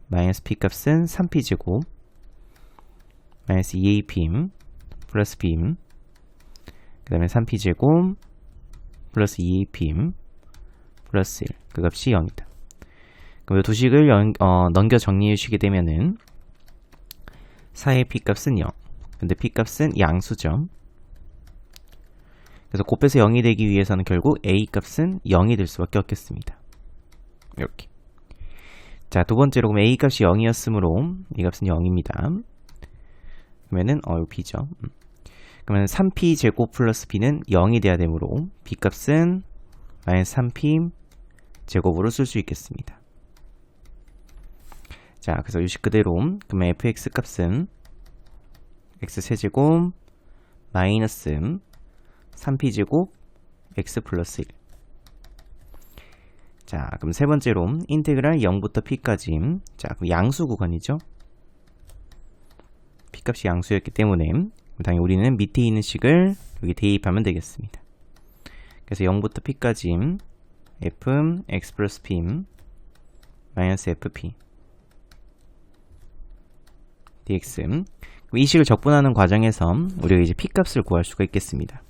마이너스 p 값은 3p제곱 마이너스 2ap 플러스 b 그 다음에 3p제곱 플러스 2ap 플러스 1 그 값이 0이다. 그럼 이 두 식을 넘겨 정리해 주시게 되면은 4의 p값은 0 근데 p값은 양수죠. 그래서 곱해서 0이 되기 위해서는 결국 a값은 0이 될 수밖에 없겠습니다. 이렇게. 자, 두 번째로 그럼 a값이 0이었으므로 이 값은 0입니다. 그러면은 이거 b죠. 그러면 3p 제곱 플러스 b는 0이 돼야 되므로 b값은 마이너스 3p 제곱으로 쓸 수 있겠습니다. 자, 그래서 유식 그대로 그러면 fx 값은 x세제곱 마이너스 3p제곱 x 플러스 1. 자, 그럼 세 번째로 인테그랄 0부터 p까지. 자, 그럼 양수 구간이죠. p값이 양수였기 때문에 당연히 우리는 밑에 있는 식을 여기 대입하면 되겠습니다. 그래서 0부터 p까지 f x 플러스 p 마이너스 fp dx. 이 식을 적분하는 과정에서 우리가 이제 p값을 구할 수가 있겠습니다.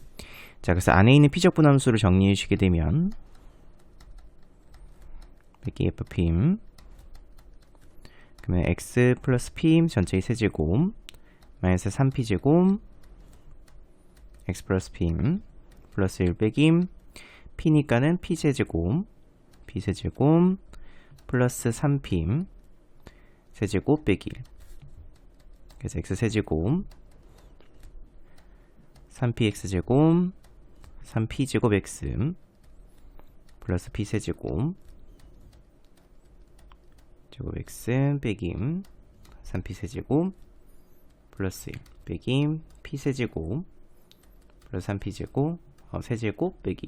자, 그래서 안에 있는 p적분 함수를 정리해 주시게 되면 여기 fp 그러면 x 플러스 p 전체의 세제곱 마이너스 3p제곱 x 플러스 p 플러스 1 빼기 p니까는 p세제곱 플러스 3p 세제곱 빼기 1 그래서 x세제곱 3px제곱 3p제곱 x 플러스 p세제곱 제곱 x 빼기 3p세제곱 플러스 1 빼기 p세제곱 플러스 3p제곱 세제곱 빼기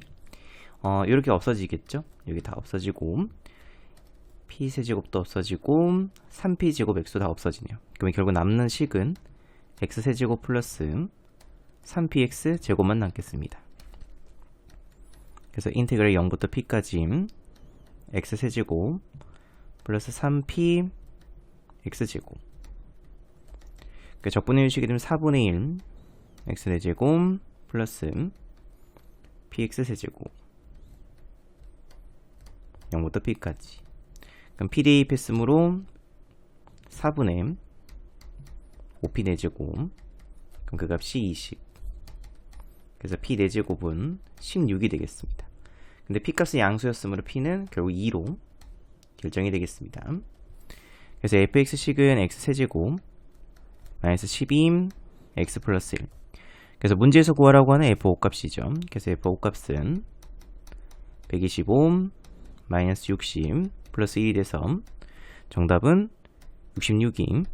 이렇게 없어지겠죠? 여기 다 없어지고 p세제곱도 없어지고 3p제곱 x도 다 없어지네요. 그러면 결국 남는 식은 x세제곱 플러스 3px 제곱만 남겠습니다. 그래서 인테그랄 0부터 p까지 x세제곱 플러스 3p x제곱 적분의 유식이 되면 4분의 1 x세제곱 플러스 px세제곱 0부터 p까지 그럼 p 대입했으므로 4분의 5p 4제곱 그럼 그 값이 20 그래서 p 4제곱은 16이 되겠습니다. 근데 p 값은 양수였으므로 p는 결국 2로 결정이 되겠습니다. 그래서 fx식은 x세제곱 마이너스 12 x 플러스 1 그래서 문제에서 구하라고 하는 f5 값이죠. 그래서 f5 값은 125 마이너스 60 플러스 1이 돼서 정답은 66이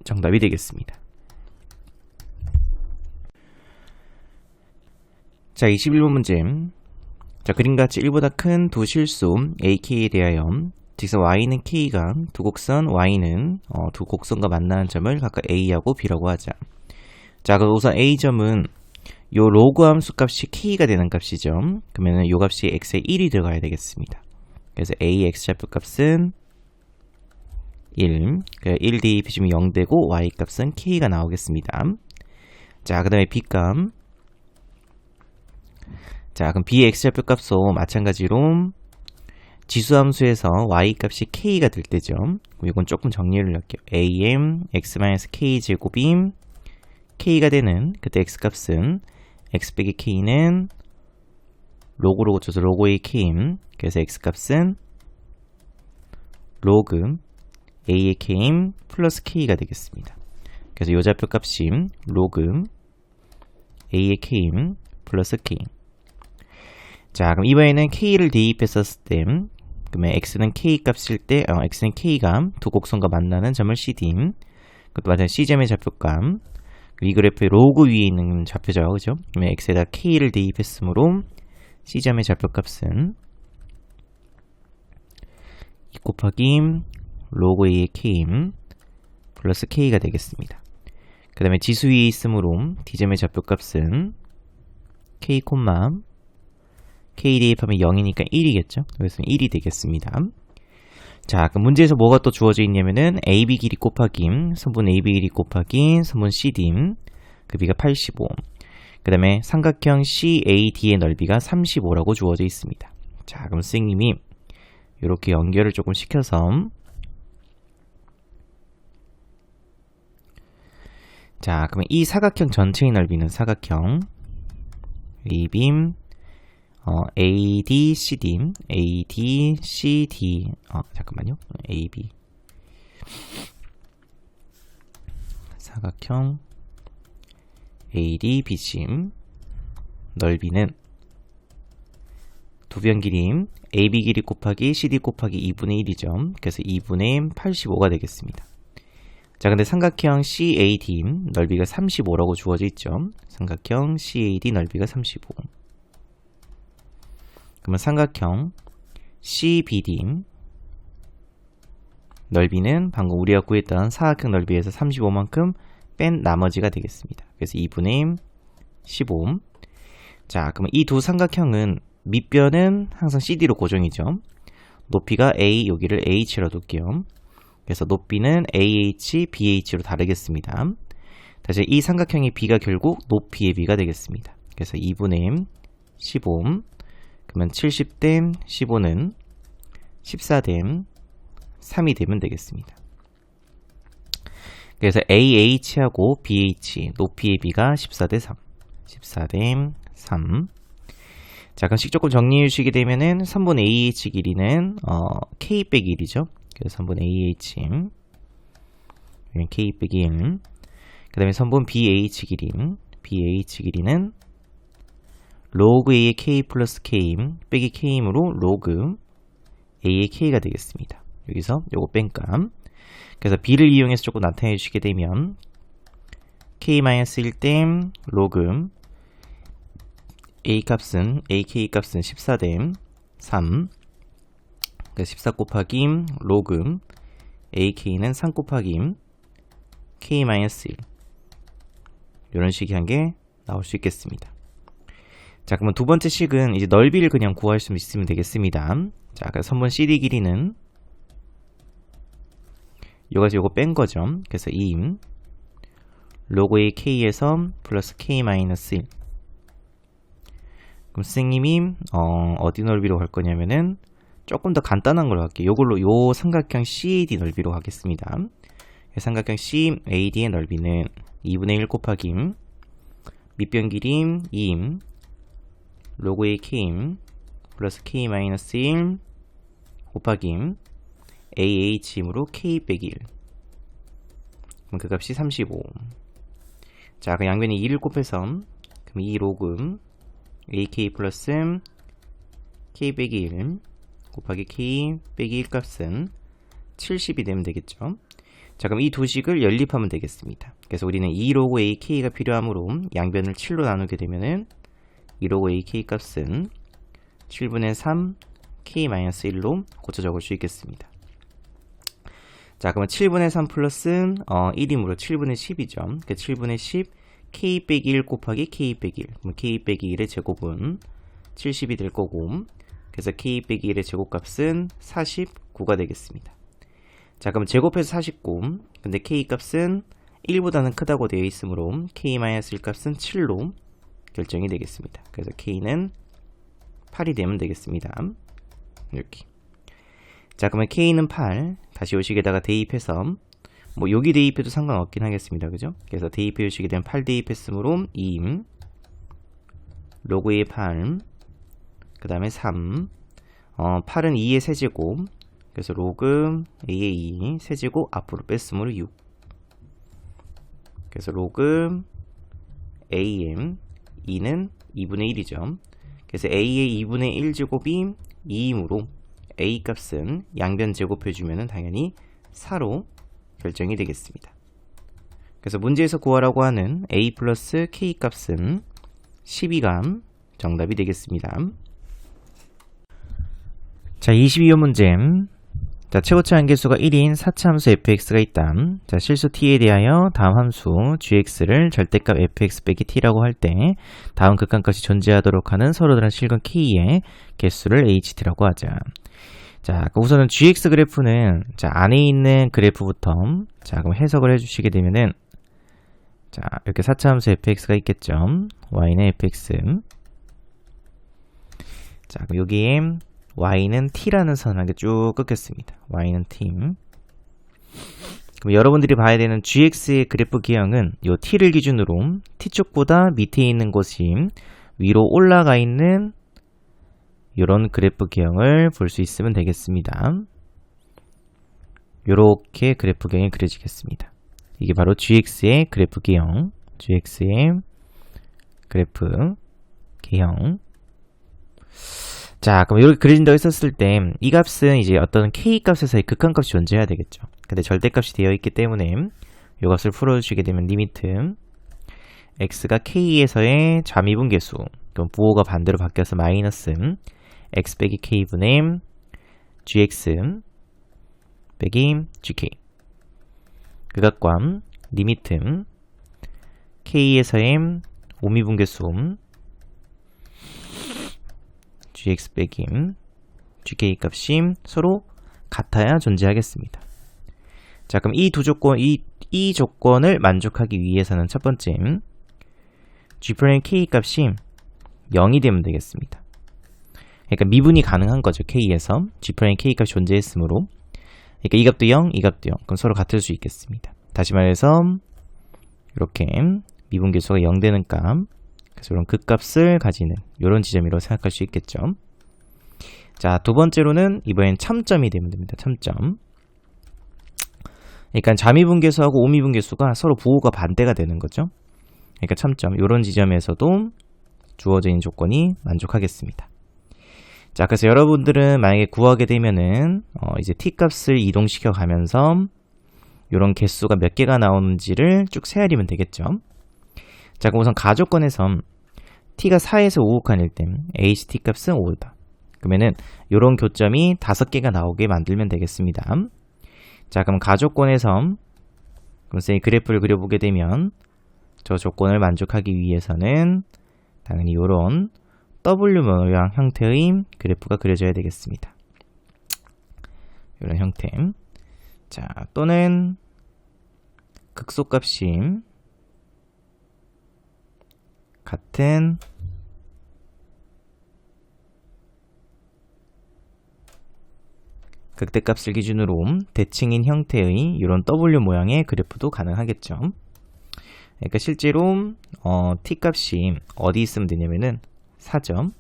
정답이 되겠습니다. 자, 21번 문제. 자, 그림같이 1보다 큰 두 실수 AK에 대하여 직선 Y는 K가 두 곡선 Y는 두 곡선과 만나는 점을 각각 A하고 B라고 하자. 자, 그럼 우선 A점은 요 로그 함수 값이 K가 되는 값이죠. 그러면은 요 값이 X에 1이 들어가야 되겠습니다. 그래서 A X좌표 값은 1. 1 대입해주면 0 되고 Y 값은 K가 나오겠습니다. 자, 그 다음에 B 값. 자, 그럼 B의 X좌표 값도 마찬가지로 지수함수에서 Y 값이 K가 될 때죠. 그럼 이건 조금 정리를 할게요. AM X-K 제곱이 K가 되는 그때 X 값은 X 빼기 K는 로그로 고쳐서 로그 A K임. 그래서 X 값은 로그 A의 K임 플러스 K가 되겠습니다. 그래서 요 좌표 값이 로그 A의 K임 플러스 K. 자, 그럼 이번에는 K를 대입했었을 때, 그러면 X는 K 값일 때, X는 K가 두 곡선과 만나는 점을 CD. 그것도 마찬가지로 C점의 좌표값. 이 그래프의 로그 위에 있는 좌표죠, 그죠? 그러면 X에다 K를 대입했으므로 C점의 좌표값은 2 곱하기 로그 A의 K 플러스 K가 되겠습니다. 그 다음에 지수 위에 있으므로 D점의 좌표값은 K, K 대입하면 0이니까 1이겠죠? 그래서 1이 되겠습니다. 자, 그럼 문제에서 뭐가 또 주어져 있냐면은 AB 길이 곱하기 선분 AB 길이 곱하기 선분 CD 그 비가 85. 그 다음에 삼각형 CAD의 넓이가 35라고 주어져 있습니다. 자, 그럼 선생님이 이렇게 연결을 조금 시켜서 자, 그러면 이 사각형 전체의 넓이는 사각형 AB AD, CD, AD, CD, 잠깐만요. AB. 사각형 AD, BC. 넓이는 두 변 길이 AB 길이 곱하기 CD 곱하기 2분의 1이죠. 그래서 2분의 85가 되겠습니다. 자, 근데 삼각형 CAD 넓이가 35라고 주어져 있죠. 삼각형 CAD 넓이가 35. 그러면 삼각형 CBD 넓이는 방금 우리가 구했던 사각형 넓이에서 35만큼 뺀 나머지가 되겠습니다. 그래서 2분의 15. 자, 그러면 이 두 삼각형은 밑변은 항상 CD로 고정이죠. 높이가 A, 여기를 H로 둘게요. 그래서 높이는 AH, BH로 다르겠습니다. 다시 이 삼각형의 B가 결국 높이의 B가 되겠습니다. 그래서 2분의 15. 그러면 70대 15는 14대 3이 되면 되겠습니다. 그래서 AH하고 BH 높이의 B가 14대 3. 14대 3. 자, 그럼 조금 정리해 주시게 되면은 3분 AH 길이는 K 빼기 1이죠. 그래서 3분 AH k 빼기 1. 그 다음에 선분 BH 길이는 로그 A의 K 플러스 K 빼기 K이므로 로그 A의 K가 되겠습니다. 여기서 요거 뺀값. 그래서 B를 이용해서 조금 나타내 주시게 되면 K-1 대 로그 A 값은 AK 값은 14 대 3. 그러니까 14 곱하기 로그 AK는 3 곱하기 K-1 이런 식의 한 게 나올 수 있겠습니다. 자, 그러면 두 번째 식은 이제 넓이를 그냥 구할 수 있으면 되겠습니다. 자, 그래서 선분 CD 길이는 요거에서 요거 뺀 거죠. 그래서 2 로그 A K에서 플러스 K-1. 그럼 선생님이 어디 넓이로 갈 거냐면은 조금 더 간단한 걸로 할게요. 요걸로 요 삼각형 CAD 넓이로 하겠습니다. 삼각형 CAD의 넓이는 2분의 1 곱하기 밑변 길이 2 로그 A K 플러스 K-1 곱하기 AH이므로 K 빼기 1. 그럼 그 값이 35. 자, 그 양변에 2를 곱해서 그럼 2 로그 AK 플러스 K 빼기 1 곱하기 K 빼기 1 값은 70이 되면 되겠죠. 자, 그럼 이 두 식을 연립하면 되겠습니다. 그래서 우리는 2 로그 AK가 필요하므로 양변을 7로 나누게 되면은 2 로그 AK 값은 7분의 3 K-1로 고쳐 적을 수 있겠습니다. 자, 그러면 7분의 3 플러스 1이므로 7분의 10이죠. 그 7분의 10 K 빼기 1 곱하기 K 빼기 1. 그럼 K 빼기 1의 제곱은 70이 될 거고, 그래서 K 빼기 1의 제곱값은 49가 되겠습니다. 자, 그럼 제곱해서 49. 근데 K 값은 1보다는 크다고 되어 있으므로 K-1 값은 7로 결정이 되겠습니다. 그래서 K는 8이 되면 되겠습니다. 이렇게. 자, 그러면 K는 8. 다시 요식에다가 대입해서 뭐 여기 대입해도 상관없긴 하겠습니다. 그죠? 그래서 대입해 주시게 되면 8 대입했으므로 2 로그의 8 그 다음에 3 8은 2의 세제곱 그래서 로그 A의 2 세제곱 앞으로 뺐으므로 6 그래서 로그 AM 2는 2분의 1이죠. 그래서 A의 2분의 1 제곱이 2이므로 A 값은 양변 제곱해주면 당연히 4로 결정이 되겠습니다. 그래서 문제에서 구하라고 하는 A 플러스 K 값은 12가 정답이 되겠습니다. 자, 22호 문제. 자, 최고치 한계수가 1인 4차함수 fx가 있다. 자, 실수 t에 대하여 다음 함수 gx를 절대값 fx 빼기 t라고 할 때 다음 극한값이 존재하도록 하는 서로 다른 실근 k의 개수를 ht라고 하자. 자, 우선은 gx 그래프는 자, 안에 있는 그래프부터 자, 그럼 해석을 해주시게 되면은 자, 이렇게 4차함수 fx가 있겠죠. y는 fx. 자, 그럼 여기에 y는 t라는 선을 쭉 긋겠습니다. y는 t. 그럼 여러분들이 봐야 되는 gx의 그래프 기형은 이 t를 기준으로 t쪽보다 밑에 있는 곳이 위로 올라가 있는 이런 그래프 기형을 볼 수 있으면 되겠습니다. 이렇게 그래프 기형이 그려지겠습니다. 이게 바로 gx의 그래프 기형, gx의 그래프 기형. 자, 그럼 이렇게 그려진다고 했었을 때 이 값은 이제 어떤 k 값에서의 극한값이 존재해야 되겠죠. 근데 절대값이 되어 있기 때문에 이 값을 풀어주시게 되면 리미트 x가 k에서의 잠이분계수, 그럼 부호가 반대로 바뀌어서 마이너스 x 빼기 k분의 gx 빼기 gk 그각과 리미트 k에서의 오미분계수 gx 빼기 gk 값이 서로 같아야 존재하겠습니다. 자, 그럼 이 두 조건, 이 조건을 만족하기 위해서는 첫 번째 g'(k) 값이 0이 되면 되겠습니다. 그러니까 미분이 가능한 거죠. k에서 g'(k) 값이 존재했으므로, 그러니까 이 값도 0, 이 값도 0. 그럼 서로 같을 수 있겠습니다. 다시 말해서 이렇게 미분계수가 0 되는 값, 그래서 이런 극값을 가지는 이런 지점이라고 생각할 수 있겠죠. 자, 두 번째로는 이번엔 참점이 되면 됩니다. 참점. 그러니까 자미분계수하고 오미분계수가 서로 부호가 반대가 되는 거죠. 그러니까 참점 이런 지점에서도 주어져 있는 조건이 만족하겠습니다. 자, 그래서 여러분들은 만약에 구하게 되면은 이제 t값을 이동시켜 가면서 이런 개수가 몇 개가 나오는지를 쭉 세아리면 되겠죠. 자, 그럼 우선 가조건에서 t가 4에서 5극한일 때 ht 값은 5다. 그러면은 이런 교점이 5개가 나오게 만들면 되겠습니다. 자, 그럼 가조건에서 그럼 이 그래프를 그려보게 되면 저 조건을 만족하기 위해서는 당연히 이런 W 모양 형태의 그래프가 그려져야 되겠습니다. 이런 형태. 자, 또는 극소값이 같은 극대값을 기준으로 대칭인 형태의 이런 W 모양의 그래프도 가능하겠죠. 그러니까 실제로 t값이 어디 있으면 되냐면은 4점.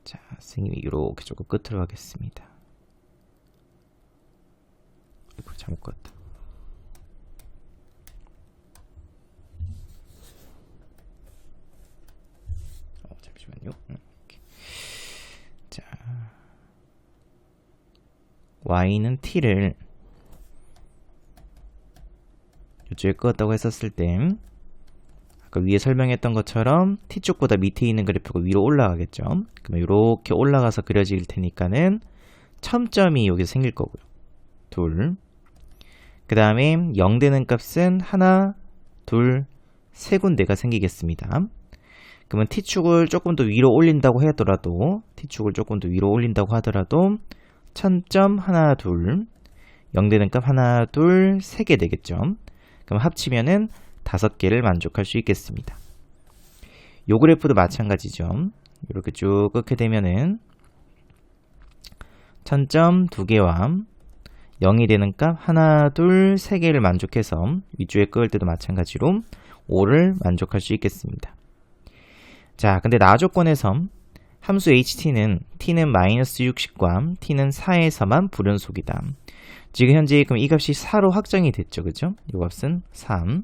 자, 선생님이 이렇게 조금 끝으로 하겠습니다. 이거 잘못 갔다. 잠시만요. 자, y는 t를 이쪽에 끄었다고 했었을 때 아까 위에 설명했던 것처럼 t쪽보다 밑에 있는 그래프가 위로 올라가겠죠. 그러면 이렇게 올라가서 그려질 테니까는 첨점이 여기서 생길 거고요. 둘. 그 다음에 0 되는 값은 하나, 둘, 세 군데가 생기겠습니다. 그러면 t축을 조금 더 위로 올린다고 하더라도 t축을 조금 더 위로 올린다고 하더라도 천점 하나, 둘, 0 되는 값 하나, 둘, 3개 되겠죠. 그럼 합치면은 5개를 만족할 수 있겠습니다. 요 그래프도 마찬가지죠. 이렇게 쭉 끄게 되면은 천점 2개와 0이 되는 값 하나, 둘, 3개를 만족해서 위쪽에 끄을 때도 마찬가지로 5를 만족할 수 있겠습니다. 자, 근데 나 조건에서 함수 ht는 t는 마이너스 60과 t는 4에서만 불연속이다. 지금 현재 그럼 이 값이 4로 확정이 됐죠. 그죠? 이 값은 3.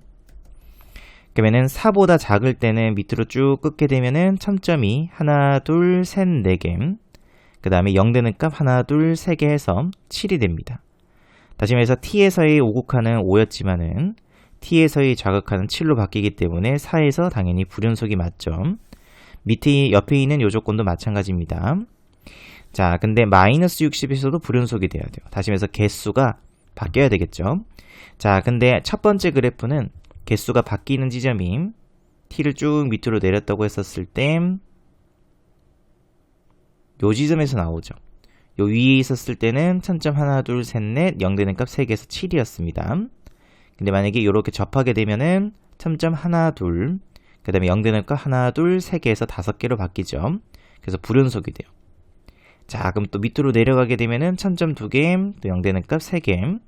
그러면은 4보다 작을 때는 밑으로 쭉 끄게 되면은 첨점이 하나, 둘, 셋, 4개. 그 다음에 0 되는 값 하나, 둘, 3개 해서 7이 됩니다. 다시 말해서 t에서의 오극한은 5였지만은 t에서의 좌극한은 7로 바뀌기 때문에 4에서 당연히 불연속이 맞죠. 밑에 옆에 있는 요 조건도 마찬가지입니다. 자, 근데 마이너스 60에서도 불연속이 돼야 돼요. 다시 말해서 개수가 바뀌어야 되겠죠. 자, 근데 첫 번째 그래프는 개수가 바뀌는 지점이 t를 쭉 밑으로 내렸다고 했었을 때 요 지점에서 나오죠. 요 위에 있었을 때는 천점 하나, 둘, 셋, 넷, 0 되는 값 3개에서 7이었습니다. 근데 만약에 이렇게 접하게 되면은 천점 하나, 둘, 그 다음에 0 되는 값 하나, 둘, 3개에서 5개로 바뀌죠. 그래서 불연속이 돼요. 자, 그럼 또 밑으로 내려가게 되면은 천점 2개, 또 0 되는 값 3개,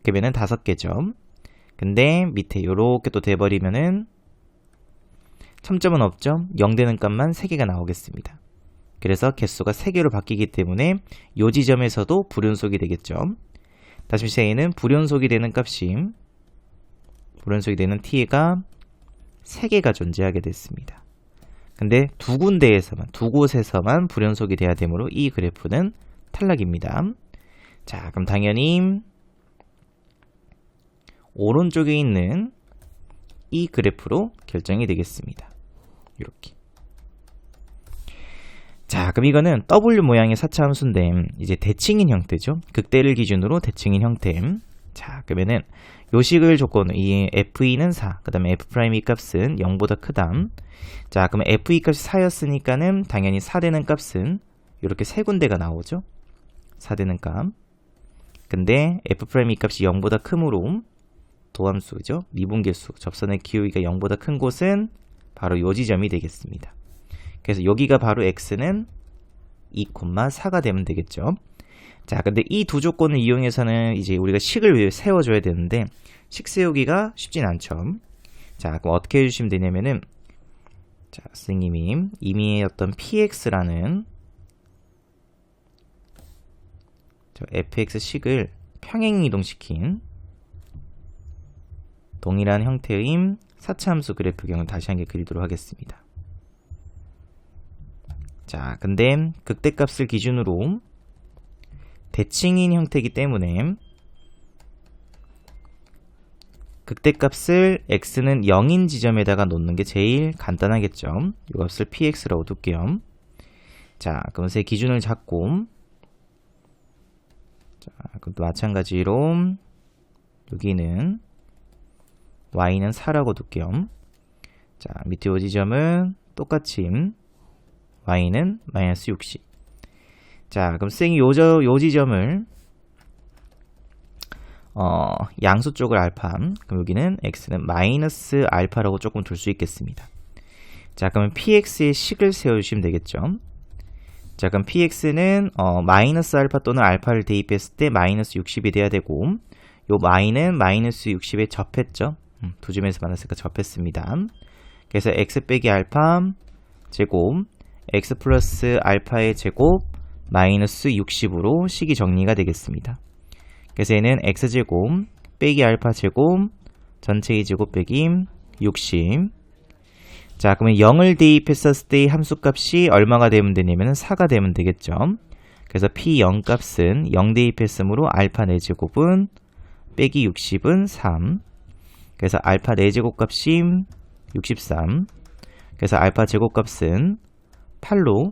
그러면은 5개죠. 근데 밑에 요렇게 또 돼버리면은 첨점은 없죠. 0 되는 값만 3개가 나오겠습니다. 그래서 개수가 3개로 바뀌기 때문에 요 지점에서도 불연속이 되겠죠. 다시 A는 불연속이 되는 값이 불연속이 되는 t가 3개가 존재하게 됐습니다. 근데 두 군데에서만, 두 곳에서만 불연속이 돼야 되므로 이 그래프는 탈락입니다. 자, 그럼 당연히 오른쪽에 있는 이 그래프로 결정이 되겠습니다. 이렇게. 자, 그럼 이거는 W 모양의 4차 함수인데 이제 대칭인 형태죠. 극대를 기준으로 대칭인 형태. 자, 그러면은 요식을 조건은 이 f2는 4, 그 다음에 f'2 값은 0보다 크다. 자, 그러면 f2 값이 4였으니까는 당연히 4 되는 값은 이렇게 세 군데가 나오죠. 4 되는 값. 근데 f'2 값이 0보다 크므로 도함수죠. 미분계수, 접선의 기울기가 0보다 큰 곳은 바로 요 지점이 되겠습니다. 그래서 여기가 바로 x는 2,4가 되면 되겠죠. 자, 근데 이 두 조건을 이용해서는 이제 우리가 식을 세워줘야 되는데 식 세우기가 쉽진 않죠. 자, 그럼 어떻게 해주시면 되냐면은 자, 선생님이 이미 어떤 px라는 저 fx 식을 평행 이동시킨 동일한 형태의 4차 함수 그래프경을 다시 한 개 그리도록 하겠습니다. 자, 근데 극대값을 기준으로 대칭인 형태이기 때문에 극대값을 x는 0인 지점에다가 놓는 게 제일 간단하겠죠. 이 값을 px라고 둘게요. 자, 그럼 제 기준을 잡고, 자, 그것도 마찬가지로 여기는 y는 4라고 둘게요. 자, 밑에 이 지점은 똑같이 y는 마이너스 60. 자, 그럼 선생님이 요 지점을 양수 쪽을 알파, 그럼 여기는 x는 마이너스 알파라고 조금 둘 수 있겠습니다. 자, 그러면 px의 식을 세워주시면 되겠죠. 자, 그럼 px는 마이너스 알파 또는 알파를 대입했을 때 마이너스 60이 돼야 되고, 요 y는 마이너스 60에 접했죠. 두 점에서 만났으니까 접했습니다. 그래서 x 빼기 알파 제곱 x 플러스 알파의 제곱 마이너스 60으로 식이 정리가 되겠습니다. 그래서 얘는 x제곱 빼기 알파 제곱 전체의 제곱 빼기 60. 자, 그러면 0을 대입했었을 때의 함수값이 얼마가 되면 되냐면 4가 되면 되겠죠. 그래서 p0 값은 0 대입했으므로 알파 4제곱은 빼기 60은 3. 그래서 알파 4제곱 값이 63. 그래서 알파 제곱 값은 8로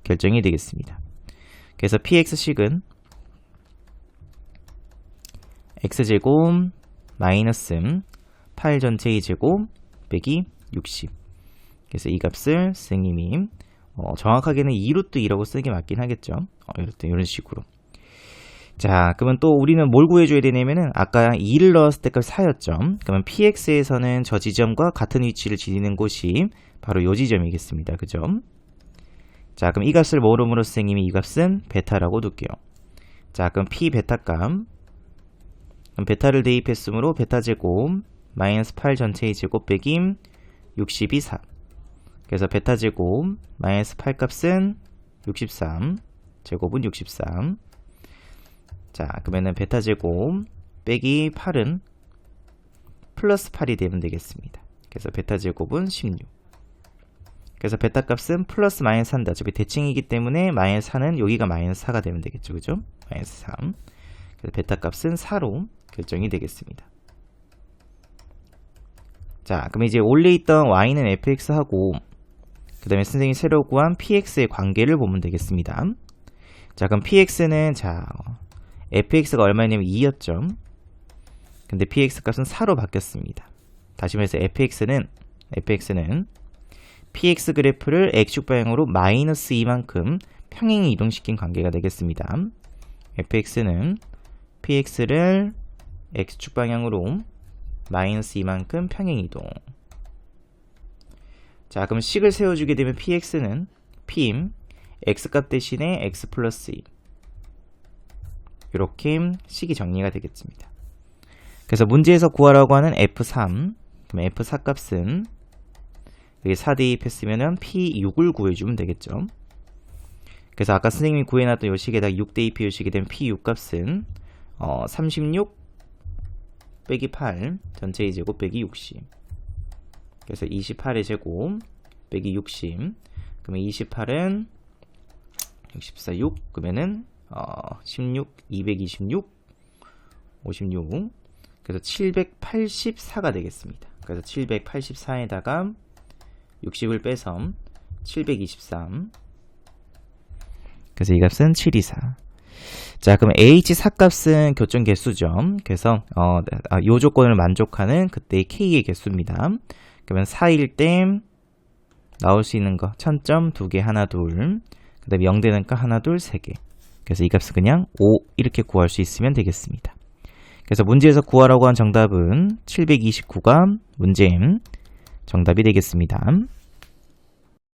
결정이 되겠습니다. 그래서 px식은 x제곱 마이너스 8 전체의 제곱 빼기 60. 그래서 이 값을 선생님이 정확하게는 2루트 2라고 쓰는 게 맞긴 하겠죠. 이런 식으로. 자, 그러면 또 우리는 뭘 구해줘야 되냐면은 아까 2를 넣었을 때 값 4였죠. 그러면 px에서는 저 지점과 같은 위치를 지니는 곳이 바로 요 지점이겠습니다. 그죠? 자, 그럼 이 값을 모름으로 선생님이 이 값은 베타라고 둘게요. 자, 그럼 p 베타 값, 그럼 베타를 대입했으므로 베타 제곱 마이너스 8 전체의 제곱 빼기 60이 4. 그래서 베타 제곱 마이너스 8 값은 63, 제곱은 63. 자, 그러면은 베타 제곱 빼기 8은 플러스 8이 되면 되겠습니다. 그래서 베타 제곱은 16. 그래서 베타 값은 플러스 마이너스 3다. 저기 대칭이기 때문에 마이너스 4는 여기가 마이너스 4가 되면 되겠죠. 그죠? 마이너스 3. 그래서 베타 값은 4로 결정이 되겠습니다. 자, 그럼 이제 원래 있던 y는 fx하고 그 다음에 선생님이 새로 구한 px의 관계를 보면 되겠습니다. 자, 그럼 px는 fx가 얼마냐면 2였죠. 근데 px 값은 4로 바뀌었습니다. 다시 말해서 fx는 px 그래프를 x축 방향으로 마이너스 2만큼 평행히 이동시킨 관계가 되겠습니다. fx는 px를 x축 방향으로 마이너스 2만큼 평행 이동. 자, 그럼 식을 세워주게 되면 px는 p x값 대신에 x 플러스 2. 이렇게 식이 정리가 되겠습니다. 그래서 문제에서 구하라고 하는 f3, 그럼 f4 값은 여기 4 대입했으면 p6을 구해주면 되겠죠. 그래서 아까 선생님이 구해놨던 이 식에다가 6 대입해 주시게 되면 p6 값은 36 빼기 8 전체의 제곱 빼기 60. 그래서 28의 제곱 빼기 60. 그러면 28은 64, 6. 그러면은 16, 226, 56. 그래서 784가 되겠습니다. 그래서 784에다가 60을 빼서 723. 그래서 이 값은 724. 자, 그럼 H4 값은 교점 개수죠. 그래서 요 조건을 만족하는 그때의 K의 개수입니다. 그러면 4일 때 나올 수 있는 거 1000점 2개 하나 둘, 그 다음에 0 되는 거 하나 둘 3개. 그래서 이 값은 그냥 5 이렇게 구할 수 있으면 되겠습니다. 그래서 문제에서 구하라고 한 정답은 729가 문제 정답이 되겠습니다.